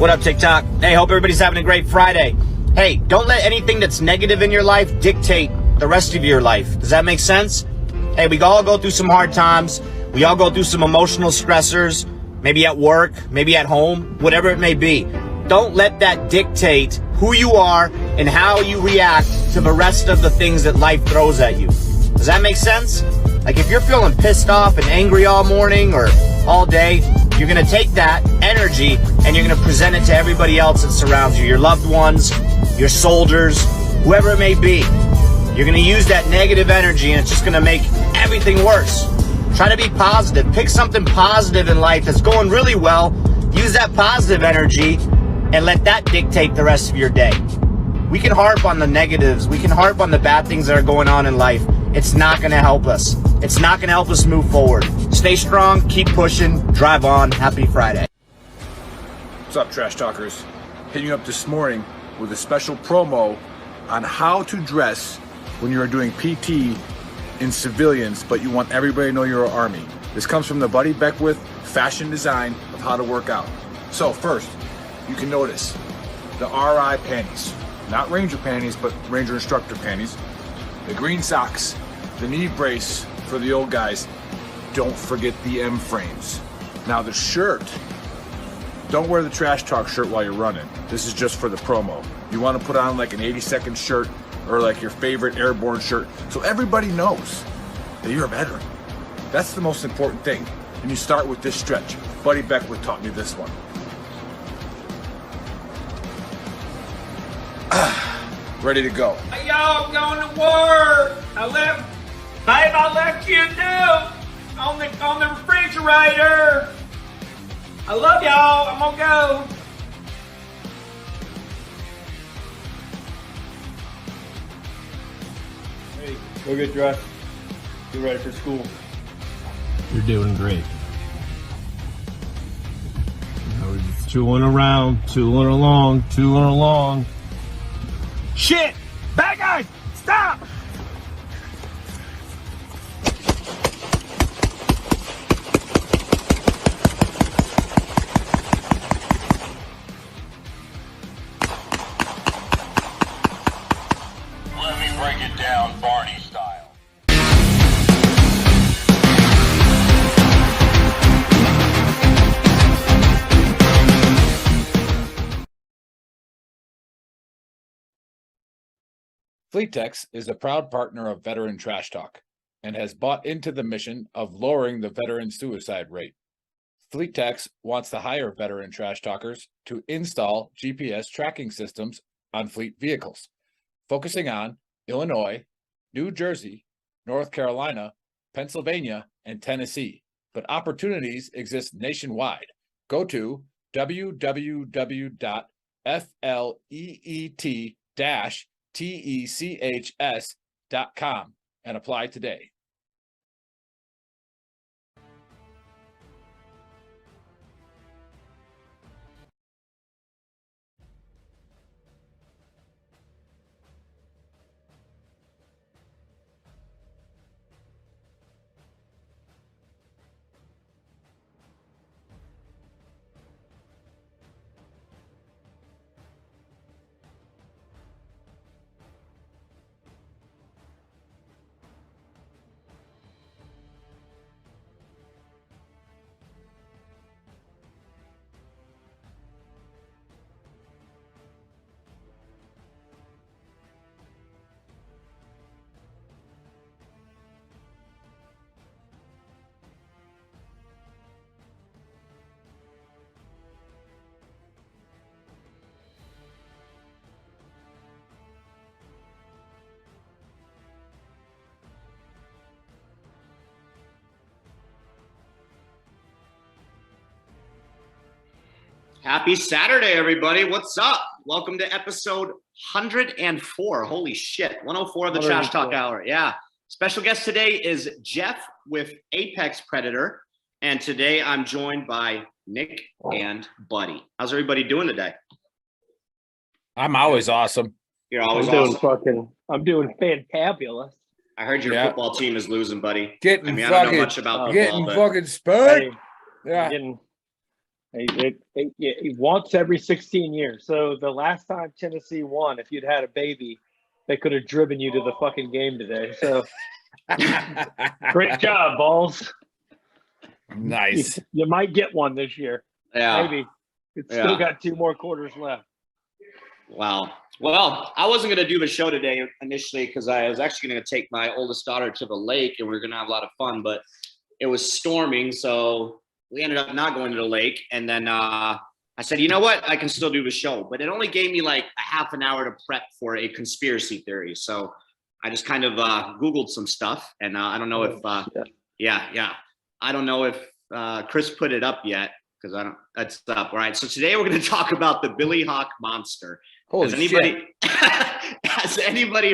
What up, TikTok? Hey, hope everybody's having a great Friday. Hey, don't let anything that's negative in your life dictate the rest of your life. Does that make sense? Hey, we all go through some hard times. We all go through some emotional stressors, maybe at work, maybe at home, whatever it may be. Don't let that dictate who you are and how you react to the rest of the things that life throws at you. Does that make sense? Like if you're feeling pissed off and angry all morning or all day, you're going to take that energy and you're going to present it to everybody else that surrounds you, your loved ones, your soldiers, whoever it may be. You're going to use that negative energy and it's just going to make everything worse. Try to be positive. Pick something positive in life that's going really well. Use that positive energy and let that dictate the rest of your day. We can harp on the negatives. We can harp on the bad things that are going on in life. It's not going to help us. It's not going to help us move forward. Stay strong, keep pushing, drive on. Happy Friday. What's up, Trash Talkers? Hitting you up this morning with a special promo on how to dress when you are doing PT in civilians, but you want everybody to know you're an Army. This comes from the Buddy Beckwith fashion design of how to work out. So first, you can notice the RI panties. Not Ranger panties, but Ranger Instructor panties. The green socks, the knee brace for the old guys. Don't forget the M frames. Now the shirt, don't wear the Trash Talk shirt while you're running. This is just for the promo. You want to put on like an 80-second shirt or like your favorite airborne shirt so everybody knows that you're a veteran. That's the most important thing. And you start with this stretch. Buddy Beckwith taught me this one. Ready to go. Hey, y'all, I'm going to work. I left you a note on the refrigerator. I love y'all. I'm gonna go. Hey, go get dressed. Get ready for school. You're doing great. We're just tooling around, tooling along. Shit! Bad guys! Stop! Let me break it down Barney style. FleetTex is a proud partner of Veteran Trash Talk and has bought into the mission of lowering the veteran suicide rate. FleetTex wants to hire veteran trash talkers to install GPS tracking systems on fleet vehicles, focusing on Illinois, New Jersey, North Carolina, Pennsylvania, and Tennessee, but opportunities exist nationwide. Go to www.fleet-techs.com and apply today. Happy Saturday, everybody. What's up? Welcome to episode 104. Holy shit. 104 of the Trash Talk Hour. Yeah. Special guest today is Jeff with Apex Predator. And today I'm joined by Nick and Buddy. How's everybody doing today? I'm always awesome. You're always awesome. I'm doing fantabulous. I heard your football team is losing, buddy. Getting I don't know much about football, fucking spanked. Yeah. Once every 16 years. So the last time Tennessee won, if you'd had a baby, they could have driven you to the fucking game today. So great job, balls. Nice. You might get one this year. Yeah. Maybe. It's still got 2 more quarters left. Wow. Well, I wasn't going to do the show today initially because I was actually going to take my oldest daughter to the lake and we were going to have a lot of fun, but it was storming. So we ended up not going to the lake. And then I said, you know what? I can still do the show. But it only gave me like a half an hour to prep for a conspiracy theory. So I just kind of Googled some stuff. And I don't know if, I don't know if Chris put it up yet because I don't, that's up. All right. So today we're going to talk about the Billy Hawk monster. Has anybody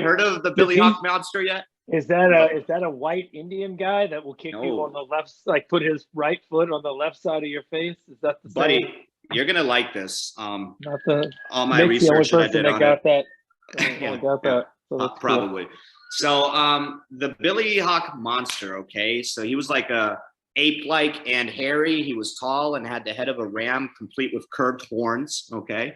heard of the Billy Hawk monster yet? Is that a white Indian guy that will kick you on the left, like put his right foot on the left side of your face? Is that the buddy? same? You're gonna like this. Not the all my research the that I did on got it. that. Got that. So probably. Cool. So the Billy Hawk monster. Okay, so he was like a ape-like and hairy. He was tall and had the head of a ram, complete with curved horns. Okay.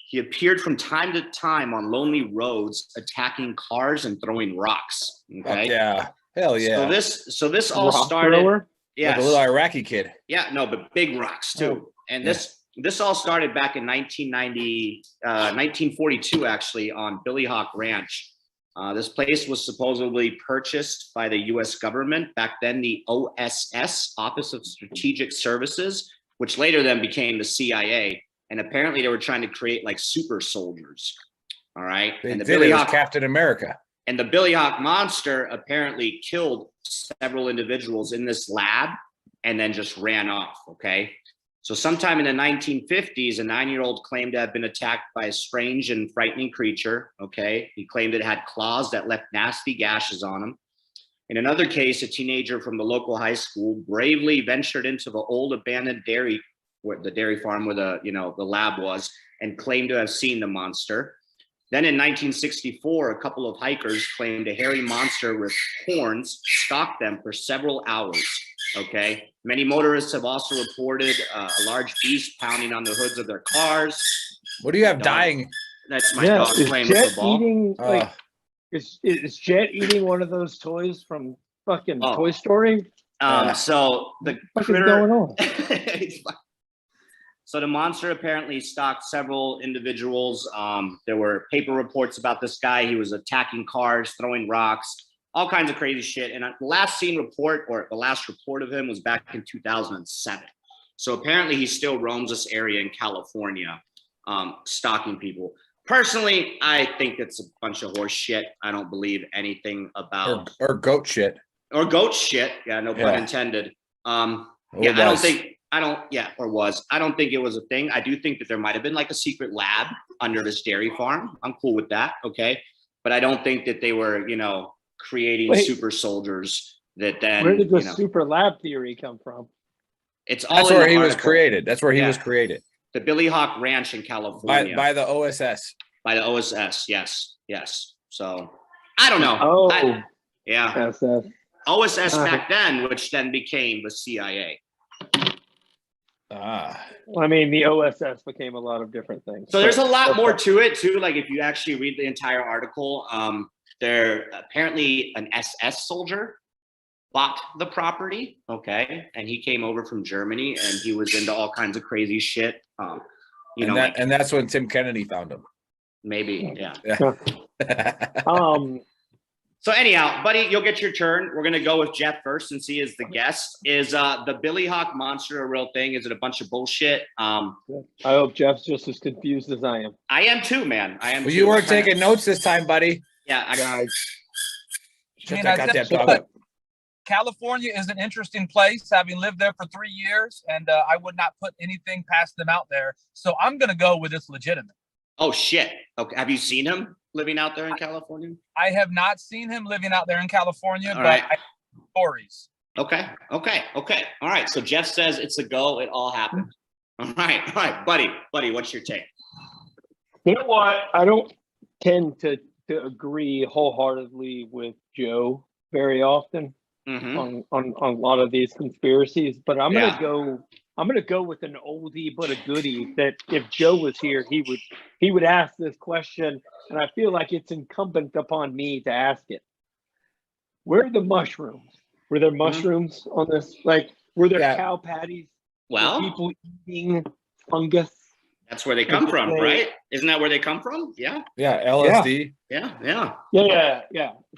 He appeared from time to time on lonely roads, attacking cars and throwing rocks. Okay. Yeah. Hell yeah. So this all Rock started. Thrower? Yeah. Like a little Iraqi kid. Yeah. No, but big rocks too. And this all started back in 1942, actually, on Billy Hawk Ranch. This place was supposedly purchased by the U.S. government. Back then, the OSS, Office of Strategic Services, which later then became the CIA. And apparently they were trying to create like super soldiers. All right. They and the did Billy it as Hawk Captain America. And the Billy Hawk monster apparently killed several individuals in this lab and then just ran off. Okay. So sometime in the 1950s, a 9-year-old claimed to have been attacked by a strange and frightening creature. Okay. He claimed it had claws that left nasty gashes on him. In another case, a teenager from the local high school bravely ventured into the old abandoned dairy farm where the lab was, and claimed to have seen the monster. Then in 1964, a couple of hikers claimed a hairy monster with horns stalked them for several hours. Okay. Many motorists have also reported a large beast pounding on the hoods of their cars. What do you have dying? That's my dog playing with the ball. Eating, is Jet eating one of those toys from fucking Toy Story? So the what is going on? So the monster apparently stalked several individuals. There were paper reports about this guy. He was attacking cars, throwing rocks, all kinds of crazy shit. And the last report of him was back in 2007. So apparently he still roams this area in California, stalking people. Personally, I think it's a bunch of horse shit. I don't believe anything about or goat shit. Or goat shit. Yeah, no pun intended. I don't think it was a thing. I do think that there might have been like a secret lab under this dairy farm. I'm cool with that. Okay. But I don't think that they were, creating super soldiers that then. Where did the super lab theory come from? It's all That's where he was created. That's where he was created. The Billy Hawk Ranch in California. By the OSS. By the OSS. Yes. So I don't know. OSS back then, which then became the CIA. I mean, the OSS became a lot of different things. So there's a lot more to it too. Like if you actually read the entire article, there apparently an SS soldier bought the property. Okay. And he came over from Germany and he was into all kinds of crazy shit. And that's when Tim Kennedy found him. Maybe. Yeah. So anyhow, buddy, you'll get your turn. We're going to go with Jeff first since he is the guest. Is the Billy Hawk monster a real thing? Is it a bunch of bullshit? I hope Jeff's just as confused as I am. I am too, man. I am. Well, you weren't taking notes this time, buddy. Yeah. California is an interesting place, having lived there for 3 years, and I would not put anything past them out there. So I'm going to go with it's legitimate. Oh, shit. Okay. Have you seen him living out there in California? I have not seen him living out there in California, all but right. I have stories. Okay. All right. So Jeff says it's a go. It all happened. All right. Buddy, what's your take? You know what? I don't tend to agree wholeheartedly with Joe very often on a lot of these conspiracies, but I'm going to go I'm gonna go with an oldie but a goodie. That if Joe was here, he would ask this question, and I feel like it's incumbent upon me to ask it. Where are the mushrooms? Were there mushrooms on this? Like, were there cow patties? Well, were people eating fungus? that's where they come from, right? Isn't that where they come from? Yeah. Yeah, LSD. Yeah.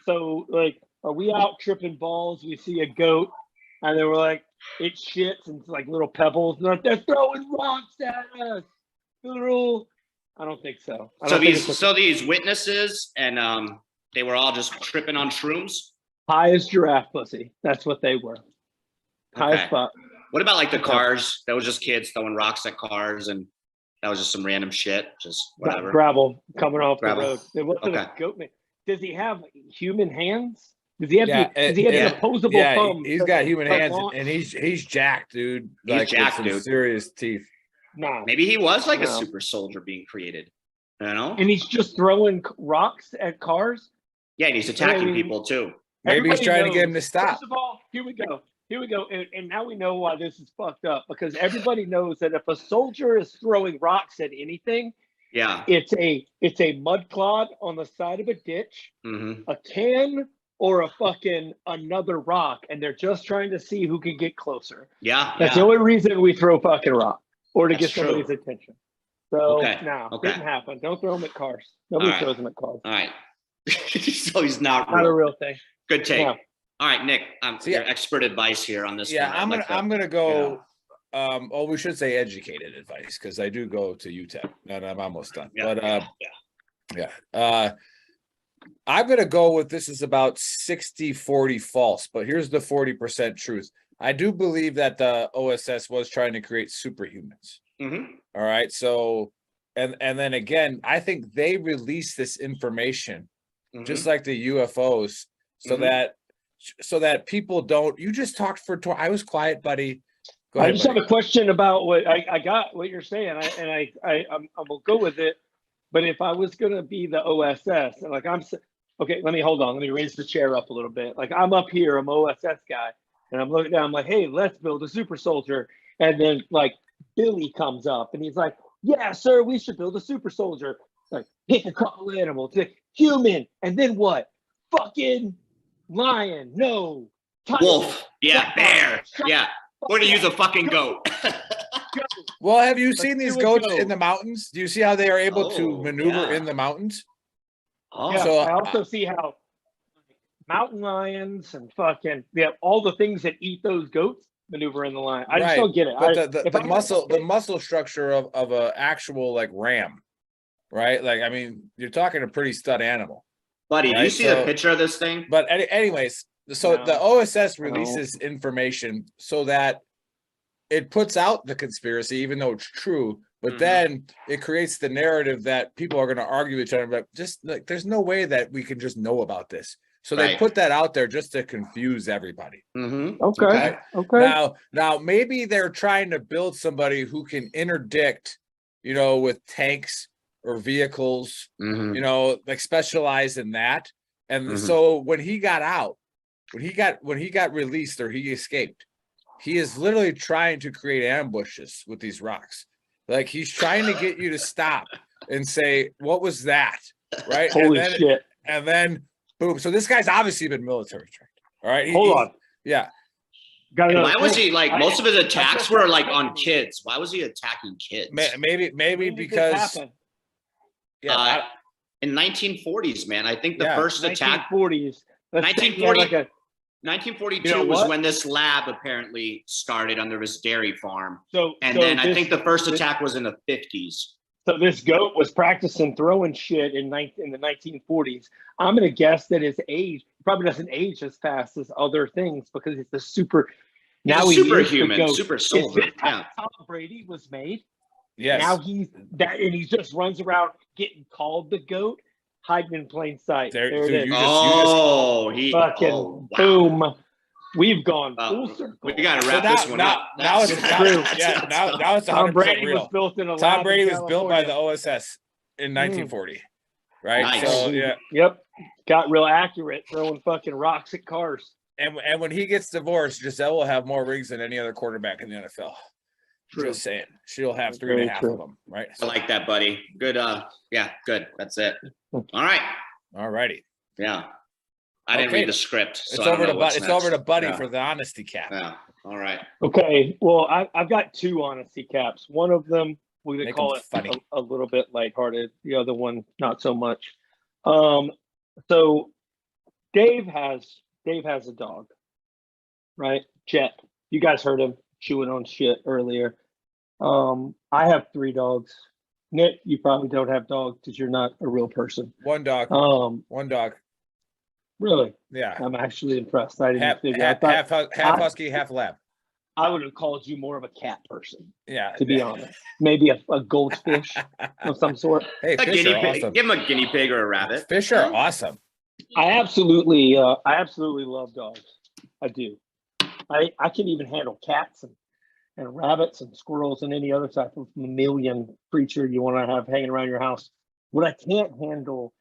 So, like, are we out tripping balls? We see a goat, and then we're like, it shits, and it's like little pebbles. And they're throwing rocks at us. Little. I don't think so. These witnesses, and they were all just tripping on shrooms. High as giraffe pussy. That's what they were. High as fuck. What about like the cars? That was just kids throwing rocks at cars, and that was just some random shit. Just whatever. Gravel coming off the Gravel. road. It wasn't a goat man. Does he have human hands? Does he have an opposable thumb? He's got human hands, and he's jacked, dude. He's jacked, dude. Serious teeth. Nah. Maybe he was like a super soldier being created. You know? And he's just throwing rocks at cars? Yeah, and he's attacking people too. Maybe he's trying to get him to stop. First of all, here we go. And now we know why this is fucked up, because everybody knows that if a soldier is throwing rocks at anything, it's a mud clod on the side of a ditch, a can, or a fucking another rock, and they're just trying to see who can get closer. That's the only reason we throw fucking rock, or to get somebody's attention. So didn't happen. Don't throw them at cars. Nobody throws them at cars. All right. So he's not a real thing. Good take. Yeah. All right, Nick. Your expert advice here on this. Yeah, one. I'm gonna go. We should say educated advice, because I do go to UTEP, and I'm almost done. I'm gonna go with, this is about 60-40 false, but here's the 40% truth. I do believe that the OSS was trying to create superhumans. All right, so and then again, I think they released this information just like the UFOs, so that people don't. You just talked for. I was quiet, buddy. Go ahead, just have a question about what I got. What you're saying, I will go with it. But if I was gonna be the OSS, and like okay, let me raise the chair up a little bit. Like, I'm up here, I'm OSS guy, and I'm looking down. I'm like, hey, let's build a super soldier. And then like Billy comes up, and he's like, yeah, sir, we should build a super soldier. Like, pick a couple animals, human, and then what? Fucking lion, no. Tiger, wolf, bear, we're gonna use a fucking goat. Well, have you seen these goats in the mountains? Do you see how they are able to maneuver in the mountains? So I also see how mountain lions and fucking all the things that eat those goats maneuver in the line. I just don't get it. But the muscle structure of a actual like ram, right? Like, I mean, you're talking a pretty stud animal. Buddy, do you see the picture of this thing? But anyways, so the OSS releases information so that it puts out the conspiracy, even though it's true. But then it creates the narrative that people are going to argue with each other. But just like, there's no way that we can just know about this. So they put that out there just to confuse everybody. Okay. Now maybe they're trying to build somebody who can interdict, with tanks or vehicles, like specialize in that. And so when he got out, when he got released or he escaped, he is literally trying to create ambushes with these rocks. Like, he's trying to get you to stop and say, what was that? Right? Holy shit. And then boom. So this guy's obviously been military trained. All right. Hold on. Yeah. Why was he like, most of his attacks were like on kids? Why was he attacking kids? Maybe because in 1940s, man. I think the first attack 1940s. 1942 was when this lab apparently started under his dairy farm. Then I think the first attack was in the 50s. So this goat was practicing throwing shit in the 1940s. I'm gonna guess that his age probably doesn't age as fast as other things, because it's a super. Now he's superhuman, super soldier. Tom Brady was made. Yes. Now he's that, and he just runs around getting called the goat, hiding in plain sight. There it is. Fucking boom. We've gone full circle. We got to wrap this one up. Now it's true. Now it's 100% Tom Brady real. was built in a Tom Brady was built by the OSS in 1940. Right? Nice. So Yep. Got real accurate throwing fucking rocks at cars. And when he gets divorced, Giselle will have more rings than any other quarterback in the NFL. True. Just saying. She'll have 3.5 of them, right? I like that, buddy. Good. Yeah, good. That's it. All right. All righty. Yeah. I didn't read the script. So It's over to Buddy for the honesty cap. Yeah. All right. Okay. Well, I've got 2 honesty caps. One of them we would Make call them it funny. a little bit lighthearted. The other one not so much. So Dave has a dog, right? Jet. You guys heard him chewing on shit earlier. I have 3 dogs. Nick, you probably don't have dogs because you're not a real person. One dog. One dog. Really? Yeah. I'm actually impressed. I didn't figure. Half husky, half lab. I would have called you more of a cat person. Yeah. To be honest, maybe a goldfish of some sort. Hey, fish are awesome. Give him a guinea pig or a rabbit. Fish are awesome. I absolutely love dogs. I do. I can even handle cats and rabbits and squirrels and any other type of mammalian creature you want to have hanging around your house. What I can't handle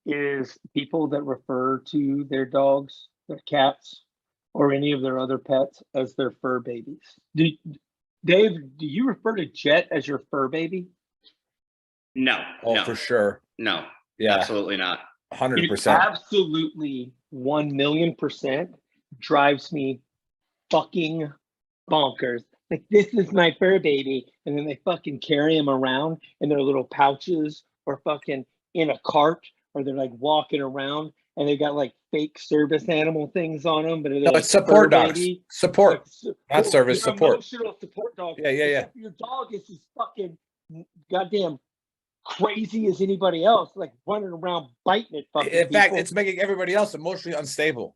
is people that refer to their dogs, their cats, or any of their other pets as their fur babies. Dave, do you refer to Jet as your fur baby? No. Oh, no. for sure. No. Yeah. Absolutely not. 100%. Absolutely 1,000,000% drives me fucking bonkers. Like, this is my fur baby. And then they fucking carry him around in their little pouches or fucking in a cart, or they're like walking around and they got like fake service animal things on them. But No, it's support dogs. Baby. Support. Like, not service, support. Emotional support dog. Yeah. Your dog is as fucking goddamn crazy as anybody else, like running around biting it. In fact, it's making everybody else emotionally unstable.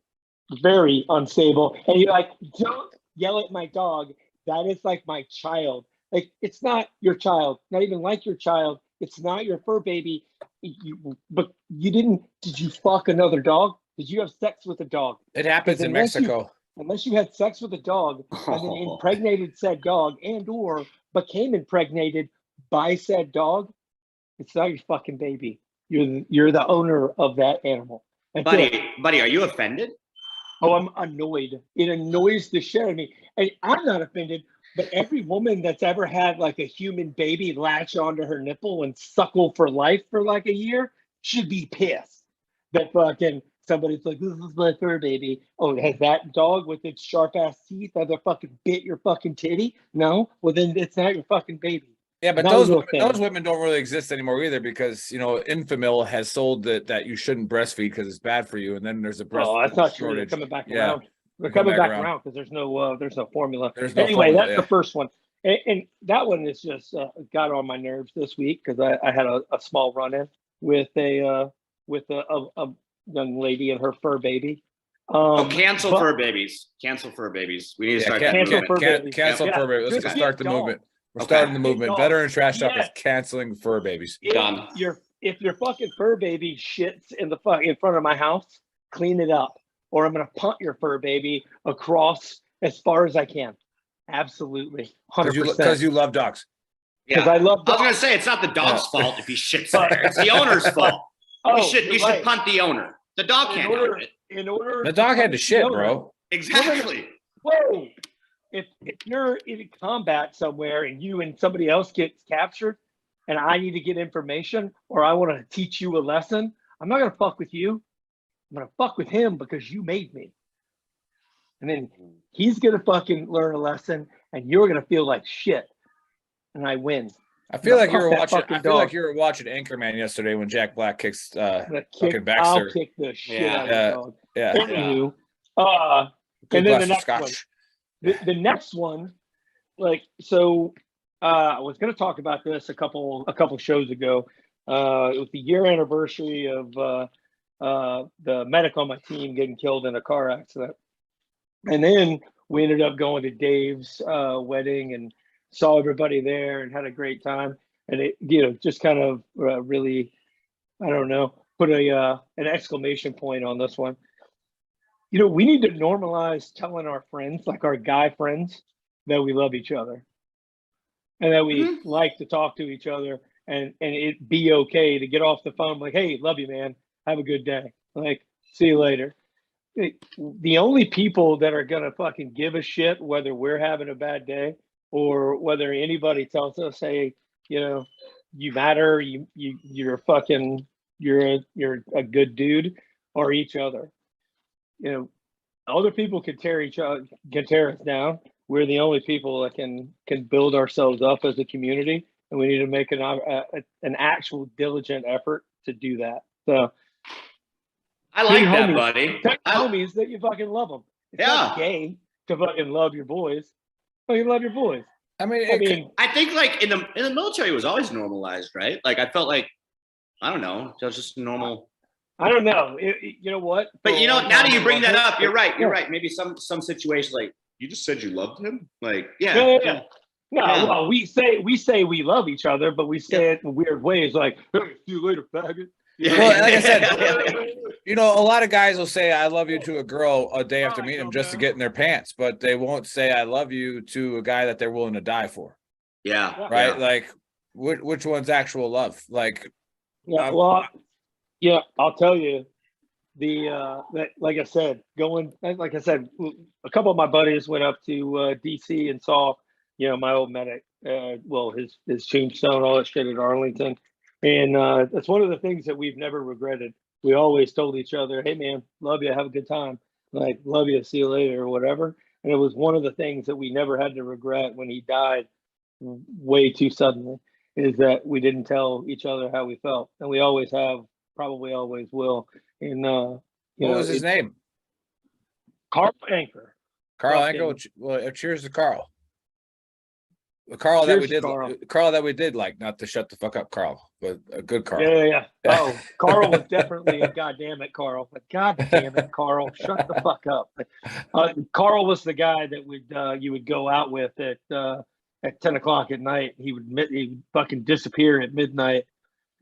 Very unstable. And you're like, don't yell at my dog. That is like my child. Like, it's not your child, not even like your child. It's not your fur baby. But you didn't, did you fuck another dog? Did you have sex with a dog? It happens in Mexico. Unless you had sex with a dog and then impregnated said dog and or became impregnated by said dog, it's not your fucking baby. You're the owner of that animal. Buddy, are you offended? Oh, I'm annoyed. It annoys the shit out of me. And I'm not offended, but every woman that's ever had like a human baby latch onto her nipple and suckle for life for like a year should be pissed that fucking somebody's like, this is my fur baby. Oh, has that dog with its sharp ass teeth ever fucking bit your fucking titty? No? Well, then it's not your fucking baby. Yeah, but those women don't really exist anymore either, because, you know, Infamil has sold that you shouldn't breastfeed because it's bad for you, and then there's a breast that's not true. They're coming back around. They're coming back around because there's no formula. Anyway, that's the first one, and that one is just got on my nerves this week because I had a small run-in with a young lady and her fur baby. Cancel fur babies. Cancel fur babies. We need to start cancel fur babies. Cancel fur babies. Let's start the movement. We're starting the movement. Veteran Trash Talk is canceling fur babies. Done. If your fucking fur baby shits in front of my house, clean it up, or I'm gonna punt your fur baby across as far as I can. Absolutely, 100%. Because you love dogs. Because I love dogs. I was gonna say it's not the dog's fault if he shits there. It's the owner's fault. You should punt the owner. The dog can't help it. The dog had to shit, bro. Exactly. Whoa. If you're in combat somewhere and you and somebody else gets captured and I need to get information or I want to teach you a lesson, I'm not going to fuck with you. I'm going to fuck with him because you made me. And then he's going to fucking learn a lesson and you're going to feel like shit. And I win. I feel like you were watching. I feel like you were watching Anchorman yesterday when Jack Black kicks fucking Baxter. I'll kick the shit out of the dog. Yeah. Anywho, and then the next one. The next one, I was going to talk about this a couple shows ago. It was the year anniversary of the medic on my team getting killed in a car accident, and then we ended up going to Dave's wedding and saw everybody there and had a great time. And it, just kind of really, I don't know, put an exclamation point on this one. We need to normalize telling our friends, like our guy friends, that we love each other and that we like to talk to each other and it be okay to get off the phone like, hey, love you, man. Have a good day. Like, see you later. The only people that are going to fucking give a shit whether we're having a bad day or whether anybody tells us, hey, you know, you matter, you're a good dude, or each other. You know, other people can tear us down. We're the only people that can build ourselves up as a community, and we need to make an actual diligent effort to do that. So I like that, buddy. Homies that you fucking love them. It's not gay to fucking love your boys. Fucking love your boys. I mean, I think like in the military it was always normalized, right? Like I felt like, I don't know, it was just normal. I don't know. You know what? But you know, now that you bring that up, you're right. You're right. Maybe some situations, like you just said you loved him. Like, yeah. No, well, we say we love each other, but we say it in weird ways, like, hey, see you later, faggot. Well, like I said, you know, a lot of guys will say I love you to a girl a day after meeting them just to get in their pants, but they won't say I love you to a guy that they're willing to die for. Yeah. Right? Yeah. Like, which one's actual love? Like, I'll tell you, that, like I said, a couple of my buddies went up to DC and saw, you know, my old medic, his tombstone, all that shit at Arlington. And that's one of the things that we've never regretted. We always told each other, hey, man, love you, have a good time. Like, love you, see you later, or whatever. And it was one of the things that we never had to regret when he died way too suddenly, is that we didn't tell each other how we felt. And we always have, probably always will. And, what was his name? Carl Anchor. Carl Anchor? Well, cheers to Carl. The Carl that we did, like, not to shut the fuck up, Carl, but a good Carl. Yeah. Oh, Carl was definitely a goddamn it, Carl. But goddamn it, Carl, shut the fuck up. Carl was the guy that you would go out with at 10 o'clock at night. He would fucking disappear at midnight,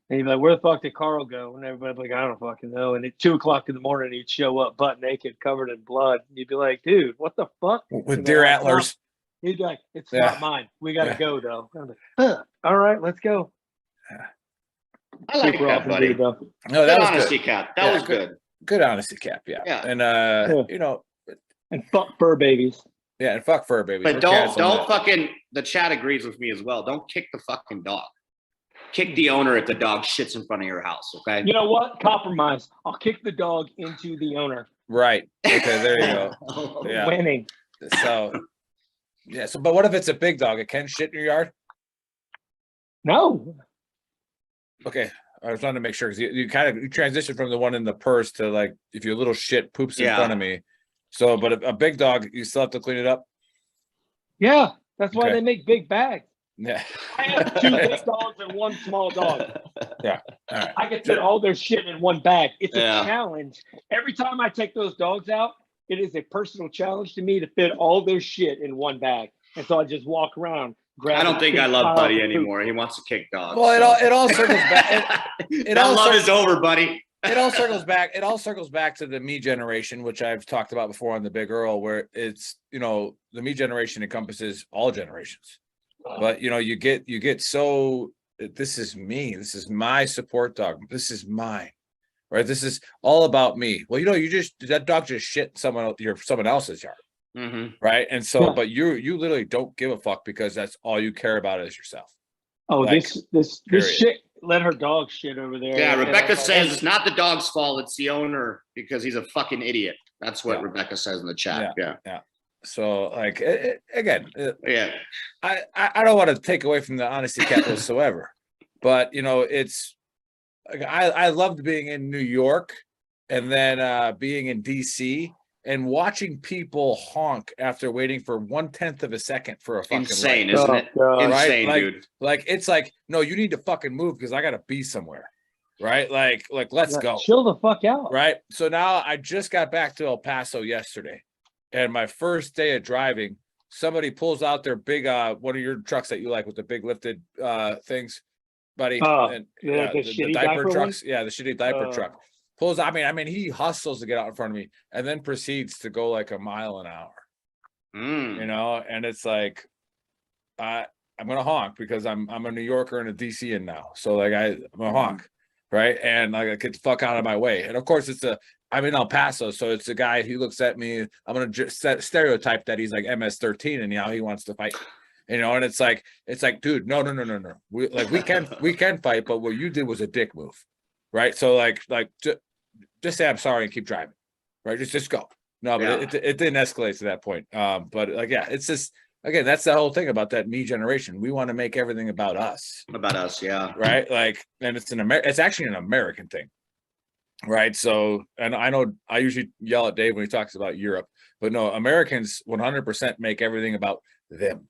and he'd be like, "Where the fuck did Carl go?" And everybody'd be like, "I don't fucking know." And at 2 o'clock in the morning, he'd show up butt naked, covered in blood. And you'd be like, "Dude, what the fuck?" With deer antlers. He'd be like, "It's not mine. We gotta go though." I'm like, all right, let's go. I like that, buddy. No, that was honesty, good. Cap. That was good. Good honesty, Cap. Yeah. And you know, and fuck fur babies. Yeah, and fuck fur babies. But don't fucking. The chat agrees with me as well. Don't kick the fucking dog. Kick the owner if the dog shits in front of your house. Okay. You know what? Compromise. I'll kick the dog into the owner. Right. Okay. There you go. Yeah. Winning. So. Yeah. So, but what if it's a big dog? It can shit in your yard? No. Okay. I was trying to make sure, because you transition from the one in the purse to, like, if your little shit poops in front of me. So, but a big dog, you still have to clean it up. Yeah, that's why they make big bags. Yeah. I have 2 big dogs and 1 small dog. Yeah. All right. I can fit all their shit in 1 bag. It's a challenge. Every time I take those dogs out, it is a personal challenge to me to fit all their shit in 1 bag. And so I just walk around. I don't think I love Buddy anymore. He wants to kick dogs. Well, it all circles back. That love is over, buddy. It all circles back. It all circles back to the me generation, which I've talked about before on the Big Earl, where it's, you know, the me generation encompasses all generations. But, you know, you get so, this is me. This is my support dog. This is mine. Right? This is all about me. Well, you know, that dog just shit someone else's yard. Mm-hmm. Right. And so, but you literally don't give a fuck, because that's all you care about is yourself. Oh, like, this shit, let her dog shit over there. Yeah, Rebecca says it's not the dog's fault, it's the owner, because he's a fucking idiot. That's what Rebecca says in the chat. Yeah. So, like, again, I don't want to take away from the honesty cap whatsoever, but, you know, it's, I loved being in New York and then being in DC and watching people honk after waiting for 1/10 of a second for a fucking insane, light. isn't it? Insane, right? dude. Like, it's like, no, you need to fucking move because I gotta be somewhere. Right? Like let's go. Chill the fuck out. Right. So now I just got back to El Paso yesterday, and my first day of driving, somebody pulls out their big one of your trucks that you like with the big lifted things, buddy. And, the diaper trucks. One? Yeah, the shitty diaper truck. Pulls. I mean, he hustles to get out in front of me, and then proceeds to go like a mile an hour. You know, and it's like, I'm gonna honk because I'm a New Yorker and a DCan now, so like I'm a honk, right? And like, I get the fuck out of my way. And of course, I'm in El Paso, so it's a guy. He looks at me. I'm gonna just stereotype that he's like MS-13, and he wants to fight. you know, and it's like, dude, no. We can fight, but what you did was a dick move, right? So just say I'm sorry and keep driving, right? Just go. No, but it didn't escalate to that point. But like, yeah, it's just, again, that's the whole thing about that me generation. We want to make everything about us. About us, yeah. Right. Like, and it's actually an American thing. Right. So, and I know I usually yell at Dave when he talks about Europe, but no, Americans 100% make everything about them.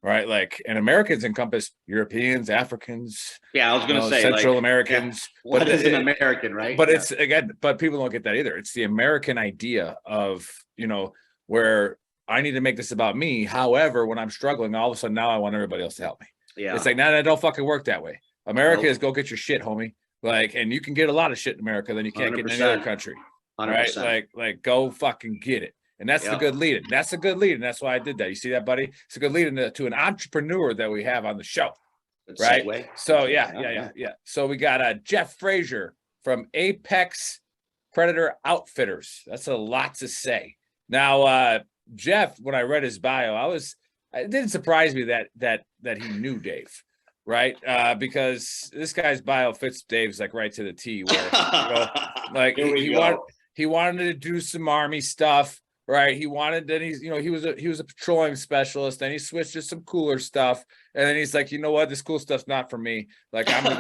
Right. Like, and Americans encompass Europeans, Africans. Yeah, I was going to say Central Americans. Yeah. What is an American, right? But it's, again, but people don't get that either. It's the American idea of, you know, where I need to make this about me. However, when I'm struggling, all of a sudden now I want everybody else to help me. Yeah. It's like, nah, that don't fucking work that way. America is go get your shit, homie. Like, and you can get a lot of shit in America than you can't 100%. Get in any other country. 100%. Right? Like go fucking get it. And that's the good lead. That's a good lead. And that's why I did that. You see that, buddy? It's a good lead to an entrepreneur that we have on the show. Good right. Segue. So yeah. So we got Jeff Fraiser from Apex Predator Outfitters. That's a lot to say. Now, Jeff, when I read his bio, it didn't surprise me that he knew Dave. Right. Because this guy's bio fits Dave's like right to the T, where like he wanted to do some Army stuff. Right. He wanted, then he was a patrolling specialist. Then he switched to some cooler stuff. And then he's like, you know what? This cool stuff's not for me. Like, I'm going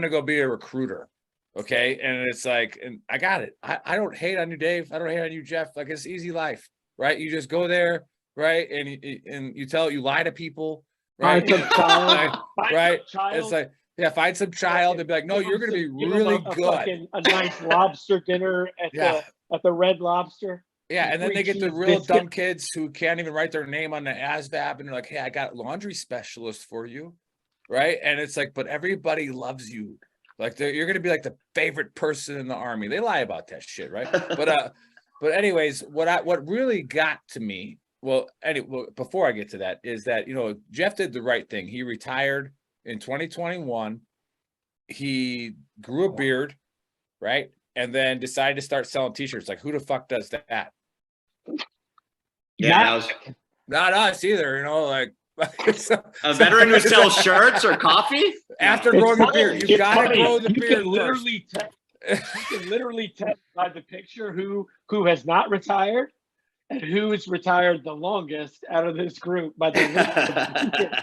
to go be a recruiter. Okay. And it's like, and I got it. I don't hate on you, Dave. I don't hate on you, Jeff. Like, it's easy life. Right. You just go there. Right. And you lie to people. Right. Right. It's like, yeah, find some child and be like, no, you're going to be really good. A nice lobster dinner at the Red Lobster. Yeah, and then they get the real dumb kids who can't even write their name on the ASVAB, and they're like, hey, I got laundry specialist for you, right? And it's like, but everybody loves you. Like, you're going to be like the favorite person in the Army. They lie about that shit, right? But anyways, what really got to me, before I get to that, is that, Jeff did the right thing. He retired in 2021. He grew a beard, right? And then decided to start selling t-shirts. Like, who the fuck does that? Yeah, not us either, like a veteran who sells shirts or coffee after growing a beard. You gotta grow the beard. You can literally tell by the picture who has not retired and who is retired the longest out of this group by the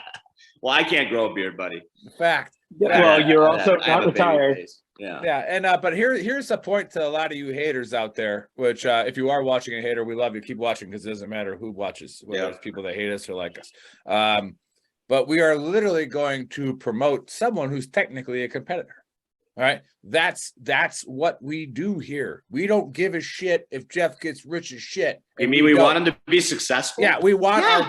Well, I can't grow a beard, buddy. Fact. Well, you're also not retired. Yeah. And but here's a point to a lot of you haters out there, which if you are watching a hater, we love you. Keep watching, because it doesn't matter who watches, whether it's people that hate us or like us. But we are literally going to promote someone who's technically a competitor. All right. That's what we do here. We don't give a shit if Jeff gets rich as shit. You mean we want him to be successful? Yeah, we want our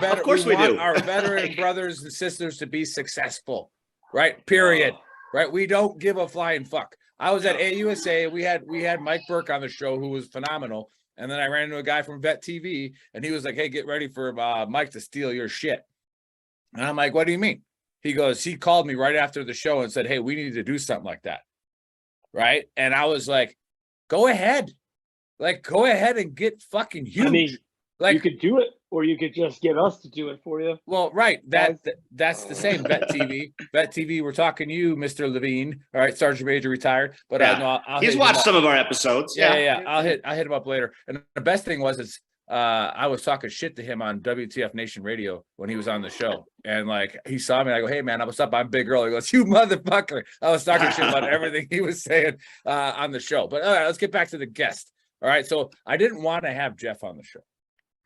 veteran brothers and sisters to be successful. Right. Period. Right. We don't give a flying fuck. I was at AUSA. We had Mike Burke on the show, who was phenomenal. And then I ran into a guy from Vet TV, and he was like, hey, get ready for Mike to steal your shit. And I'm like, what do you mean? He goes, he called me right after the show and said, hey, we need to do something like that. Right. And I was like, go ahead. Like, go ahead and get fucking huge. I mean, like, you could do it, or you could just get us to do it for you. Well, right. That's the same. Vet TV. Vet TV, we're talking to you, Mr. Levine. All right, Sergeant Major retired. But he's watched some of our episodes. Yeah. I'll hit him up later. And the best thing was I was talking shit to him on WTF Nation Radio when he was on the show. And like, he saw me and I go, hey man, what's up? I'm Big Earl. He goes, you motherfucker. I was talking shit about everything he was saying on the show. But all right, let's get back to the guest. All right. So I didn't want to have Jeff on the show.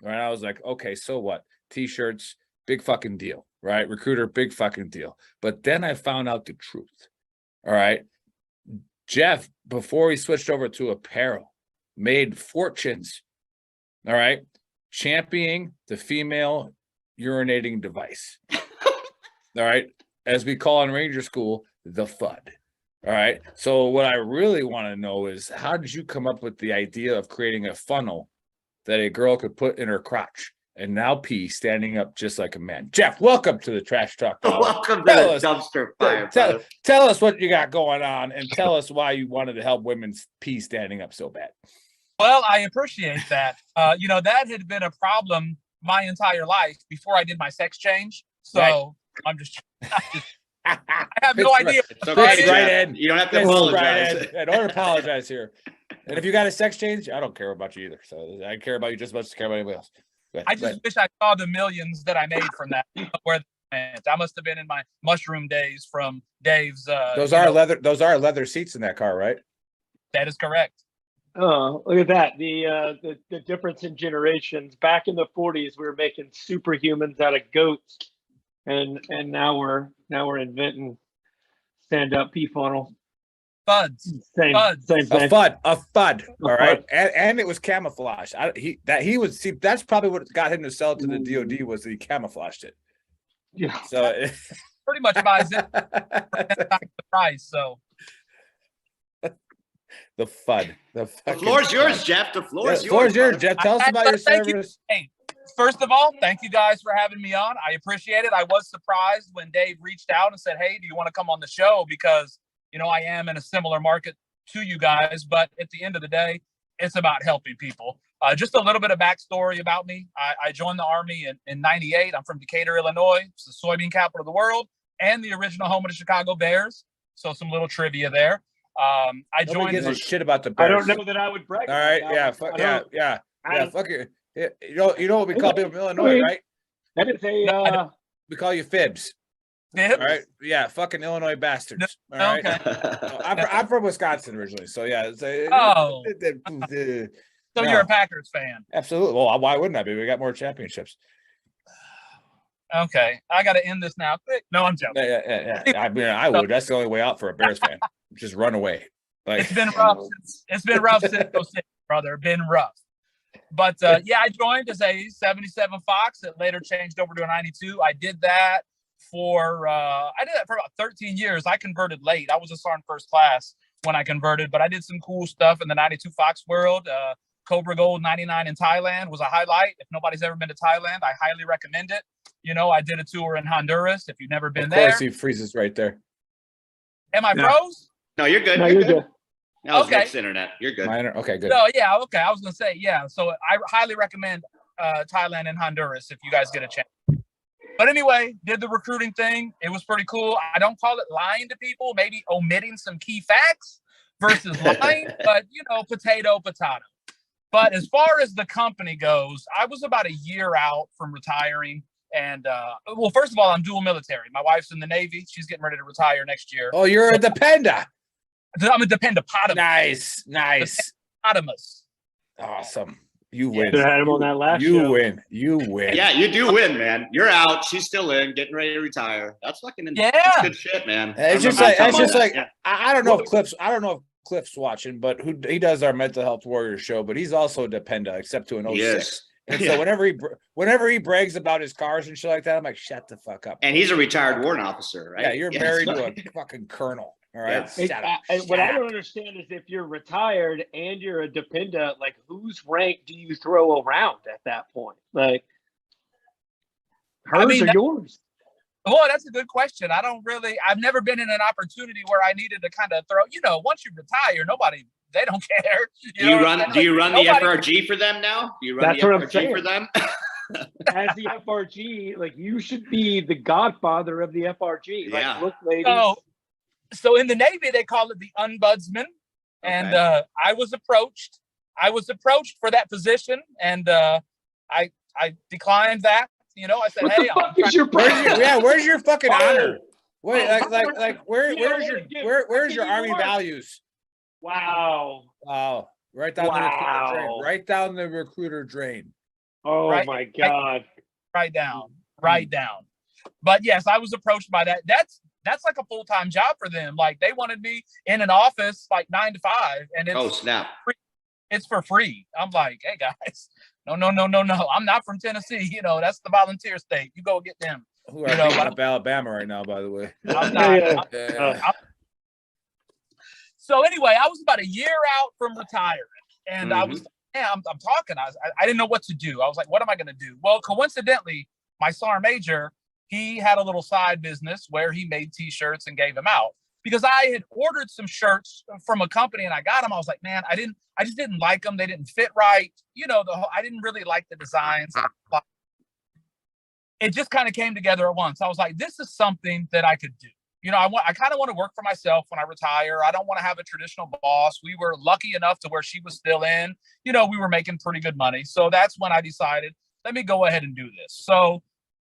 Right. I was like, okay, so what? T-shirts, big fucking deal. Right. Recruiter, big fucking deal. But then I found out the truth. All right. Jeff, before he switched over to apparel, made fortunes. All right. Championing the female urinating device. All right. As we call in Ranger School, the FUD. All right. So what I really want to know is, how did you come up with the idea of creating a funnel that a girl could put in her crotch and now pee standing up just like a man? Jeff, welcome to the Trash Talk. Welcome to the dumpster fire. Tell us what you got going on, and tell us why you wanted to help women pee standing up so bad. Well, I appreciate that. That had been a problem my entire life before I did my sex change. So Right. I'm just I have no idea. It's okay, Fits Jeff. right in. You don't have to Fits apologize. right in. Yeah, don't apologize here. And if you got a sex change, I don't care about you either. So I care about you just as much as I care about anybody else. I just wish I saw the millions that I made from that. Where I must have been in my mushroom days from Dave's. Those are leather. Those are leather seats in that car, right? That is correct. Oh, look at that. The difference in generations. Back in the 40s, we were making superhumans out of goats. And now we're inventing stand-up pee funnel. Fuds. Same A thing. FUD. All right. FUD. And it was camouflage. That's probably what got him to sell it to the DOD was that he camouflaged it. Yeah. So Pretty much buys it for the price. So the FUD. The floor's yours, Jeff. The floor's The floor's yours, yours. Jeff. Tell us about your Thank you. service. Hey, first of all, thank you guys for having me on. I appreciate it. I was surprised when Dave reached out and said, "Hey, do you want to come on the show?" Because, you know, I am in a similar market to you guys, but at the end of the day, it's about helping people. Just a little bit of backstory about me. I joined the Army in 98. I'm from Decatur, Illinois. It's the soybean capital of the world and the original home of the Chicago Bears. So some little trivia there. I Nobody joined. gives a shit about the Bears. I don't know that I would brag. All right. about Yeah. that. Yeah. Fuck it. Yeah, you know what we call people from Illinois, right? That is a We call you fibs. Fibs? All right. Yeah. Fucking Illinois bastards. All right. Okay. I'm from Wisconsin originally, so yeah. Oh. So No. you're a Packers fan. Absolutely. Well, why wouldn't I be? We got more championships. Okay. I got to end this now. Quick. No, I'm joking. Yeah. I mean, I would. That's the only way out for a Bears fan. Just run away. Like It's been rough. It's been rough since 06, brother. Been rough. But yeah, I joined as a 77 Fox. It later changed over to a 92. I did that for about 13 years. I converted late. I was a Sergeant first class when I converted, but I did some cool stuff in the 92 Fox world. Cobra Gold 99 in Thailand was a highlight. If nobody's ever been to Thailand, I highly recommend it. You know, I did a tour in Honduras. If you've never been there. Of course, he freezes right there. Am I froze? No, you're good. No, you're good. That was Okay. Nick's internet. You're good. Okay, good. No, yeah, okay. I was gonna say, yeah. So I highly recommend Thailand and Honduras if you guys get a chance. But anyway, did the recruiting thing. It was pretty cool. I don't call it lying to people, maybe omitting some key facts versus lying, but you know, potato. But as far as the company goes, I was about a year out from retiring. And well, first of all, I'm dual military. My wife's in the Navy. She's getting ready to retire next year. Oh, you're a dependa. I'm a dependopotamus. Nice. Dependopotamus. Awesome. You win. Should have had him on that last You show. win. You win. Yeah, you do win, man. You're out. She's still in, getting ready to retire. That's fucking that's good shit, man. It's just like Yeah. I don't know if Cliff's watching, but he does our mental health warrior show, but he's also a dependa, except to an 06. Yes. And so whenever he brags about his cars and shit like that, I'm like, shut the fuck up. And he's a retired warrant officer, right? Yeah, you're married to a fucking colonel. All right. Yeah. What I don't understand is if you're retired and you're a dependent, like whose rank do you throw around at that point? Like hers or yours? Well, that's a good question. I've never been in an opportunity where I needed to kind of throw, once you retire, they don't care. Do you run the FRG for them now? Do you run That's the what I'm FRG saying. for them? As the FRG, like you should be the godfather of the FRG. Like, Yeah. look, ladies. So in the Navy, they call it the ombudsman. And I was approached for that position, and I declined that. I said, What "Hey, the fuck is your problem? Where's your fucking honor? Wait, Oh, where's your Army values? Wow. Wow. Right down the recruiter drain. Right down the recruiter drain. Oh Right- my God. Write down. But yes, I was approached by that. That's like a full-time job for them. Like they wanted me in an office like 9 to 5, and it's snap. It's for free. I'm like, hey guys, no. I'm not from Tennessee. That's the volunteer state. You go get them. Who are beating up Alabama right now, by the way? I'm not. So anyway, I was about a year out from retiring, and I was, I'm talking. I didn't know what to do. I was like, what am I going to do? Well, coincidentally, my sergeant major, he had a little side business where he made T-shirts and gave them out. Because I had ordered some shirts from a company and I got them. I was like, man, I just didn't like them. They didn't fit right. I didn't really like the designs. it just kind of came together at once. I was like, this is something that I could do. You know, I kind of want to work for myself when I retire. I don't want to have a traditional boss. We were lucky enough to where she was still in, you know, we were making pretty good money. So that's when I decided, let me go ahead and do this. So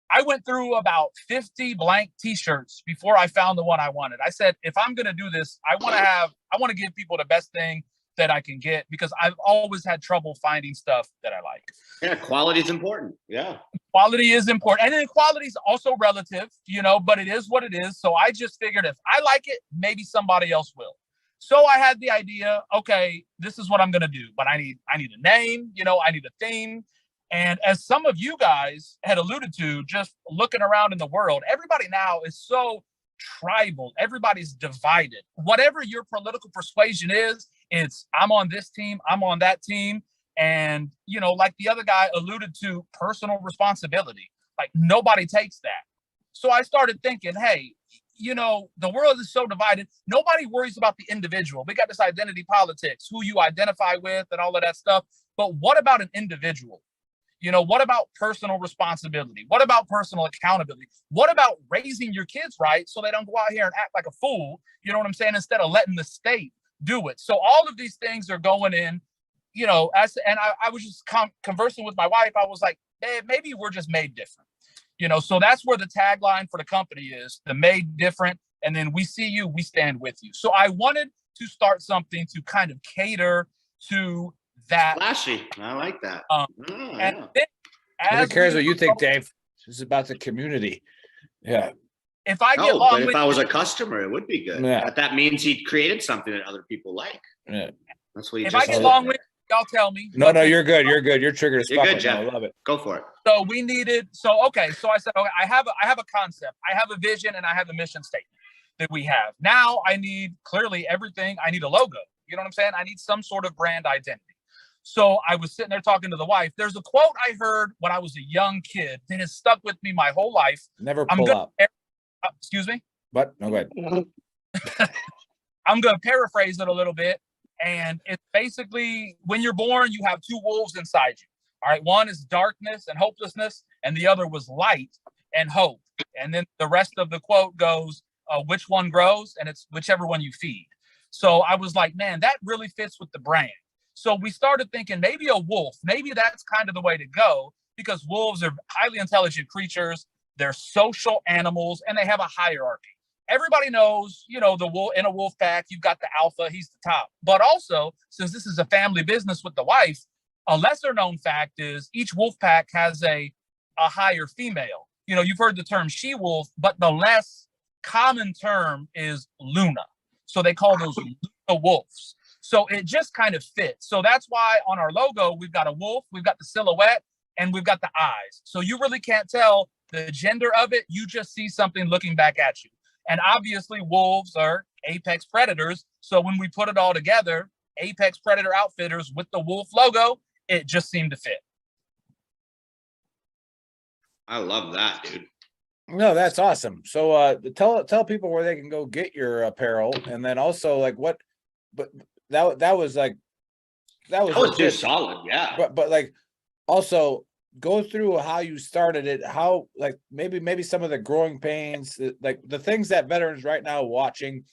I went through about 50 blank t-shirts before I found the one I wanted. I said, if I'm going to do this, I want to give people the best thing that I can get, because I've always had trouble finding stuff that I like. Yeah, quality is important. Yeah. Quality is important. And then quality is also relative, you know, but it is what it is. So I just figured if I like it, maybe somebody else will. So I had the idea, okay, this is what I'm going to do, but I need a name, you know, I need a theme. And as some of you guys had alluded to, just looking around in the world, everybody now is so tribal. Everybody's divided. Whatever your political persuasion is, it's I'm on this team, I'm on that team. And, you know, like the other guy alluded to, personal responsibility. Like nobody takes that. So I started thinking, hey, you know, the world is so divided. Nobody worries about the individual. We got this identity politics, who you identify with and all of that stuff. But what about an individual? You know, what about personal responsibility? What about personal accountability? What about raising your kids right so they don't go out here and act like a fool? You know what I'm saying? Instead of letting the state do it. So all of these things are going in, you know, I was just conversing with my wife. I was like, hey, maybe we're just made different. You know, so that's where the tagline for the company is, the made different. And then we see you, we stand with you. So I wanted to start something to kind of cater to that. Flashy. I like that. And then, Who cares what you think, Dave? This is about the community. Yeah. If I get but if I was a customer, it would be good. Yeah. That means he created something that other people like. Yeah. That's what you if just I get said. long with y'all tell me. No, you're good. You're good. You're triggered as You're fuck. good, Jeff. I love it. Go for it. So we needed, so I said, okay, I have a concept, I have a vision, and I have a mission statement that we have. Now I need clearly everything. I need a logo. You know what I'm saying? I need some sort of brand identity. So I was sitting there talking to the wife. There's a quote I heard when I was a young kid that has stuck with me my whole life. Never pull up. Excuse me? What? No, go ahead. I'm going to paraphrase it a little bit. And it's basically, when you're born, you have two wolves inside you. All right. One is darkness and hopelessness, and the other was light and hope. And then the rest of the quote goes, which one grows? And it's whichever one you feed. So I was like, man, that really fits with the brand. So we started thinking maybe a wolf, maybe that's kind of the way to go, because wolves are highly intelligent creatures. They're social animals, and they have a hierarchy. Everybody knows, you know, the wolf in a wolf pack, you've got the alpha, he's the top. But also, since this is a family business with the wife, a lesser known fact is each wolf pack has a higher female. You know, you've heard the term she wolf, but the less common term is Luna. So they call those Luna wolves. So it just kind of fits. So that's why on our logo, we've got a wolf, we've got the silhouette, and we've got the eyes. So you really can't tell the gender of it. You just see something looking back at you. And obviously wolves are apex predators. So when we put it all together, Apex Predator Outfitters with the wolf logo, it just seemed to fit. I love that, dude. No, that's awesome. So tell people where they can go get your apparel, and then also like what, but that was just solid, yeah. But like also go through how you started it, how like maybe some of the growing pains, like the things that veterans right now watching.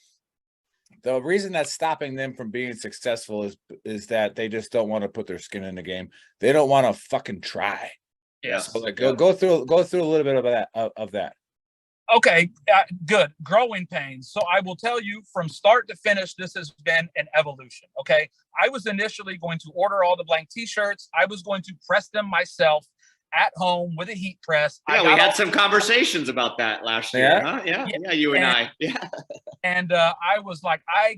The reason that's stopping them from being successful is that they just don't want to put their skin in the game. They don't want to fucking try. Yeah. So like go through a little bit of that. Okay, good. Growing pains. So I will tell you from start to finish, this has been an evolution. Okay. I was initially going to order all the blank t-shirts. I was going to press them myself at home with a heat press. Yeah, we had some conversations about that last year. Huh? Yeah, you and I. Yeah. And I was like, I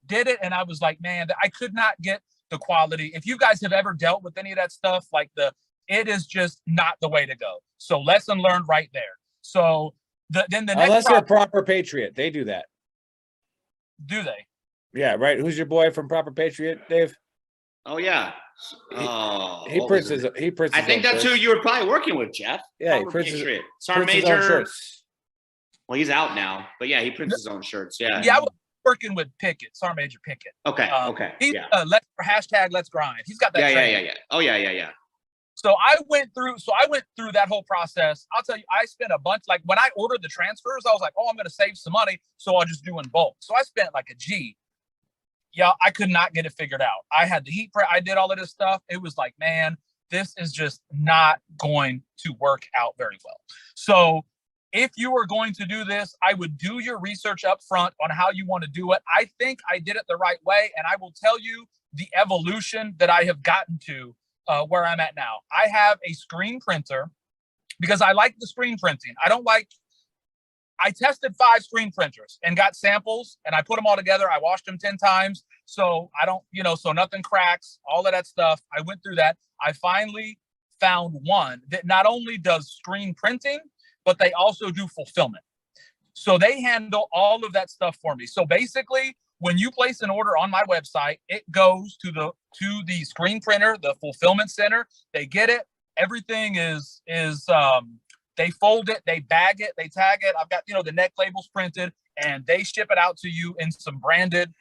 did it, and I was like, man, I could not get the quality. If you guys have ever dealt with any of that stuff, like it is just not the way to go. So lesson learned right there. So then the next, unless they're a proper patriot, they do that. Do they? Yeah, right. Who's your boy from Proper Patriot, Dave? Oh yeah. He prints his. I think that's who you were probably working with, Jeff. Yeah, he prints Sergeant Major. Well, he's out now, but yeah, he prints his own shirts. Yeah. Yeah, I was working with Pickett, Sergeant Major Pickett. Okay. Okay. He's yeah. Let's grind. He's got that. Yeah. Oh yeah. So I went through that whole process. I'll tell you, I spent a bunch, like when I ordered the transfers, I was like, oh, I'm going to save some money. So I'll just do in bulk. So I spent like a G. Yeah, I could not get it figured out. I had the heat prep. I did all of this stuff. It was like, man, this is just not going to work out very well. So if you were going to do this, I would do your research up front on how you want to do it. I think I did it the right way. And I will tell you the evolution that I have gotten to where I'm at now. I have a screen printer because I like the screen printing. I tested 5 screen printers and got samples and I put them all together. I washed them 10 times. So I don't, so nothing cracks, all of that stuff. I went through that. I finally found one that not only does screen printing, but they also do fulfillment. So they handle all of that stuff for me. So basically, when you place an order on my website, it goes to the screen printer, the fulfillment center. They get it. Everything is they fold it, they bag it, they tag it. I've got, the neck labels printed and they ship it out to you in some branded,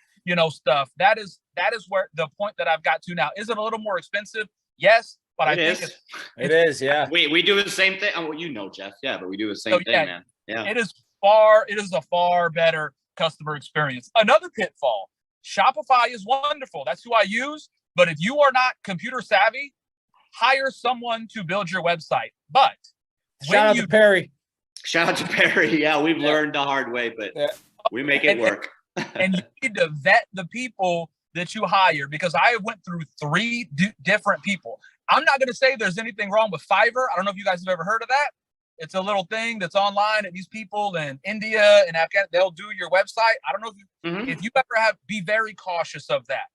stuff. That is where the point that I've got to now. Is it a little more expensive? Yes, but I think it is. Yeah. We do the same thing. Oh, Jeff. Yeah, but we do the same thing, man. Yeah. It is a far better customer experience. Another pitfall, Shopify is wonderful. That's who I use. But if you are not computer savvy, hire someone to build your website. But shout out to Perry. Yeah, we've learned the hard way, but we make it work. And you need to vet the people that you hire, because I went through 3 different people. I'm not going to say there's anything wrong with Fiverr. I don't know if you guys have ever heard of that. It's a little thing that's online, and these people in India and Afghanistan, they'll do your website. I don't know if you ever be very cautious of that.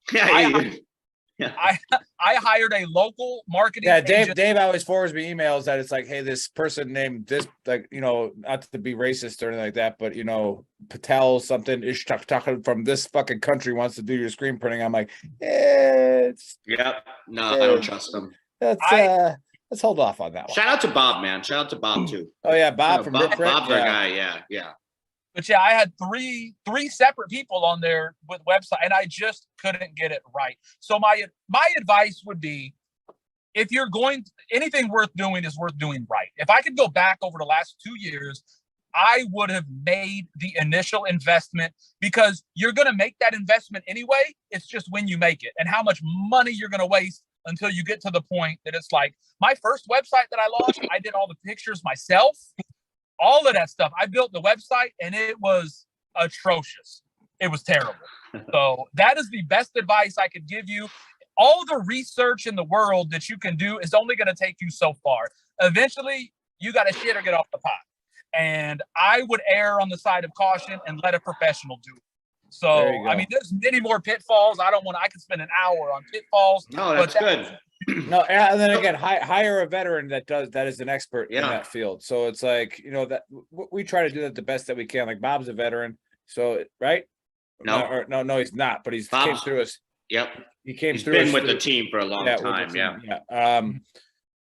I hired a local marketing agent. Dave always forwards me emails that it's like, hey, this person named this, like, not to be racist or anything like that, but Patel something ish talking from this fucking country wants to do your screen printing. I'm like, I don't trust them. Let's hold off on that one. Shout out to Bob, man. Shout out to Bob too. Oh yeah, Bob from Bob's our guy. Yeah. But yeah, I had three separate people on there with website, and I just couldn't get it right. So my advice would be, if you're anything worth doing is worth doing right. If I could go back over the last 2 years, I would have made the initial investment, because you're going to make that investment anyway. It's just when you make it and how much money you're going to waste until you get to the point that it's like, my first website that I launched, I did all the pictures myself. All of that stuff. I built the website and it was atrocious. It was terrible. So that is the best advice I could give you. All the research in the world that you can do is only going to take you so far. Eventually, you got to shit or get off the pot. And I would err on the side of caution and let a professional do it. So, I mean, there's many more pitfalls. I could spend an hour on pitfalls. No, that's good. No, and then again, hire a veteran that is an expert in that field. So it's like, that we try to do that the best that we can. Like Bob's a veteran, so right? No, he's not. But came through us. Yep, he came he's through. Been with the team for a long time. Yeah.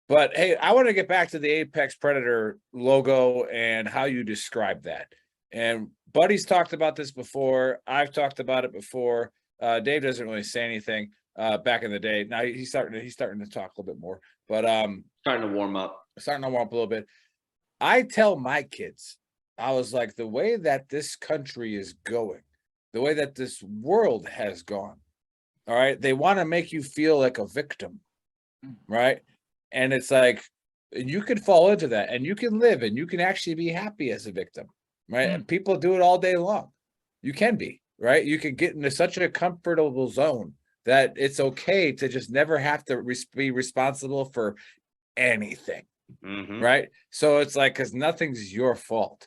But hey, I want to get back to the Apex Predator logo and how you describe that. And Buddy's talked about this before. I've talked about it before. Dave doesn't really say anything. Back in the day. Now he's starting to talk a little bit more, but starting to warm up a little bit. I tell my kids, I was like, the way that this country is going, the way that this world has gone, all right, they want to make you feel like a victim, right? And it's like, you can fall into that, and you can live, and you can actually be happy as a victim, right? And people do it all day long. You can be, right? You can get into such a comfortable zone that it's okay to just never have to be responsible for anything, right? So it's like, because nothing's your fault.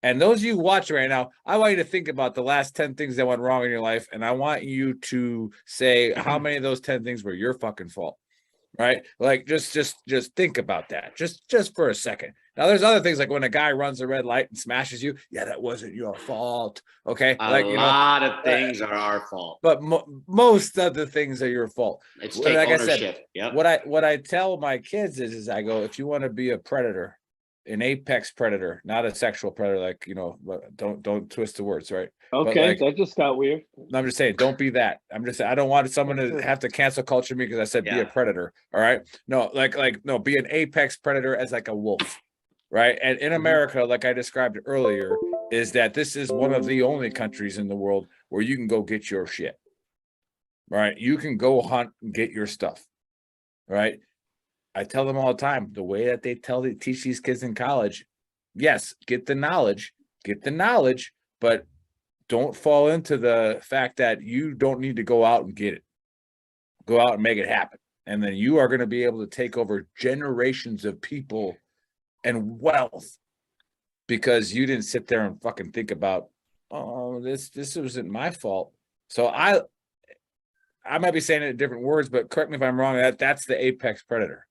And those of you watching right now, I want you to think about the last 10 things that went wrong in your life, and I want you to say how many of those 10 things were your fucking fault, right? Like, just think about that, just for a second. Now, there's other things, like when a guy runs a red light and smashes you. Yeah, that wasn't your fault. Okay, a lot of things are our fault, but most of the things are your fault. It's like ownership. I said, what I tell my kids is I go, if you want to be a predator an apex predator, not a sexual predator. Like, don't twist the words, right? Okay, that just got weird. I'm just saying, don't be that. I don't want someone to have to cancel culture me because I said be a predator. All right. No, no, be an apex predator as like a wolf. Right. And in America, like I described earlier, is that this is one of the only countries in the world where you can go get your shit. Right. You can go hunt and get your stuff. Right. I tell them all the time, the way that they teach these kids in college, yes, get the knowledge, but don't fall into the fact that you don't need to go out and get it. Go out and make it happen. And then you are going to be able to take over generations of people and wealth because you didn't sit there and fucking think about, oh, this wasn't my fault. So I might be saying it in different words, but correct me if I'm wrong. That's the apex predator.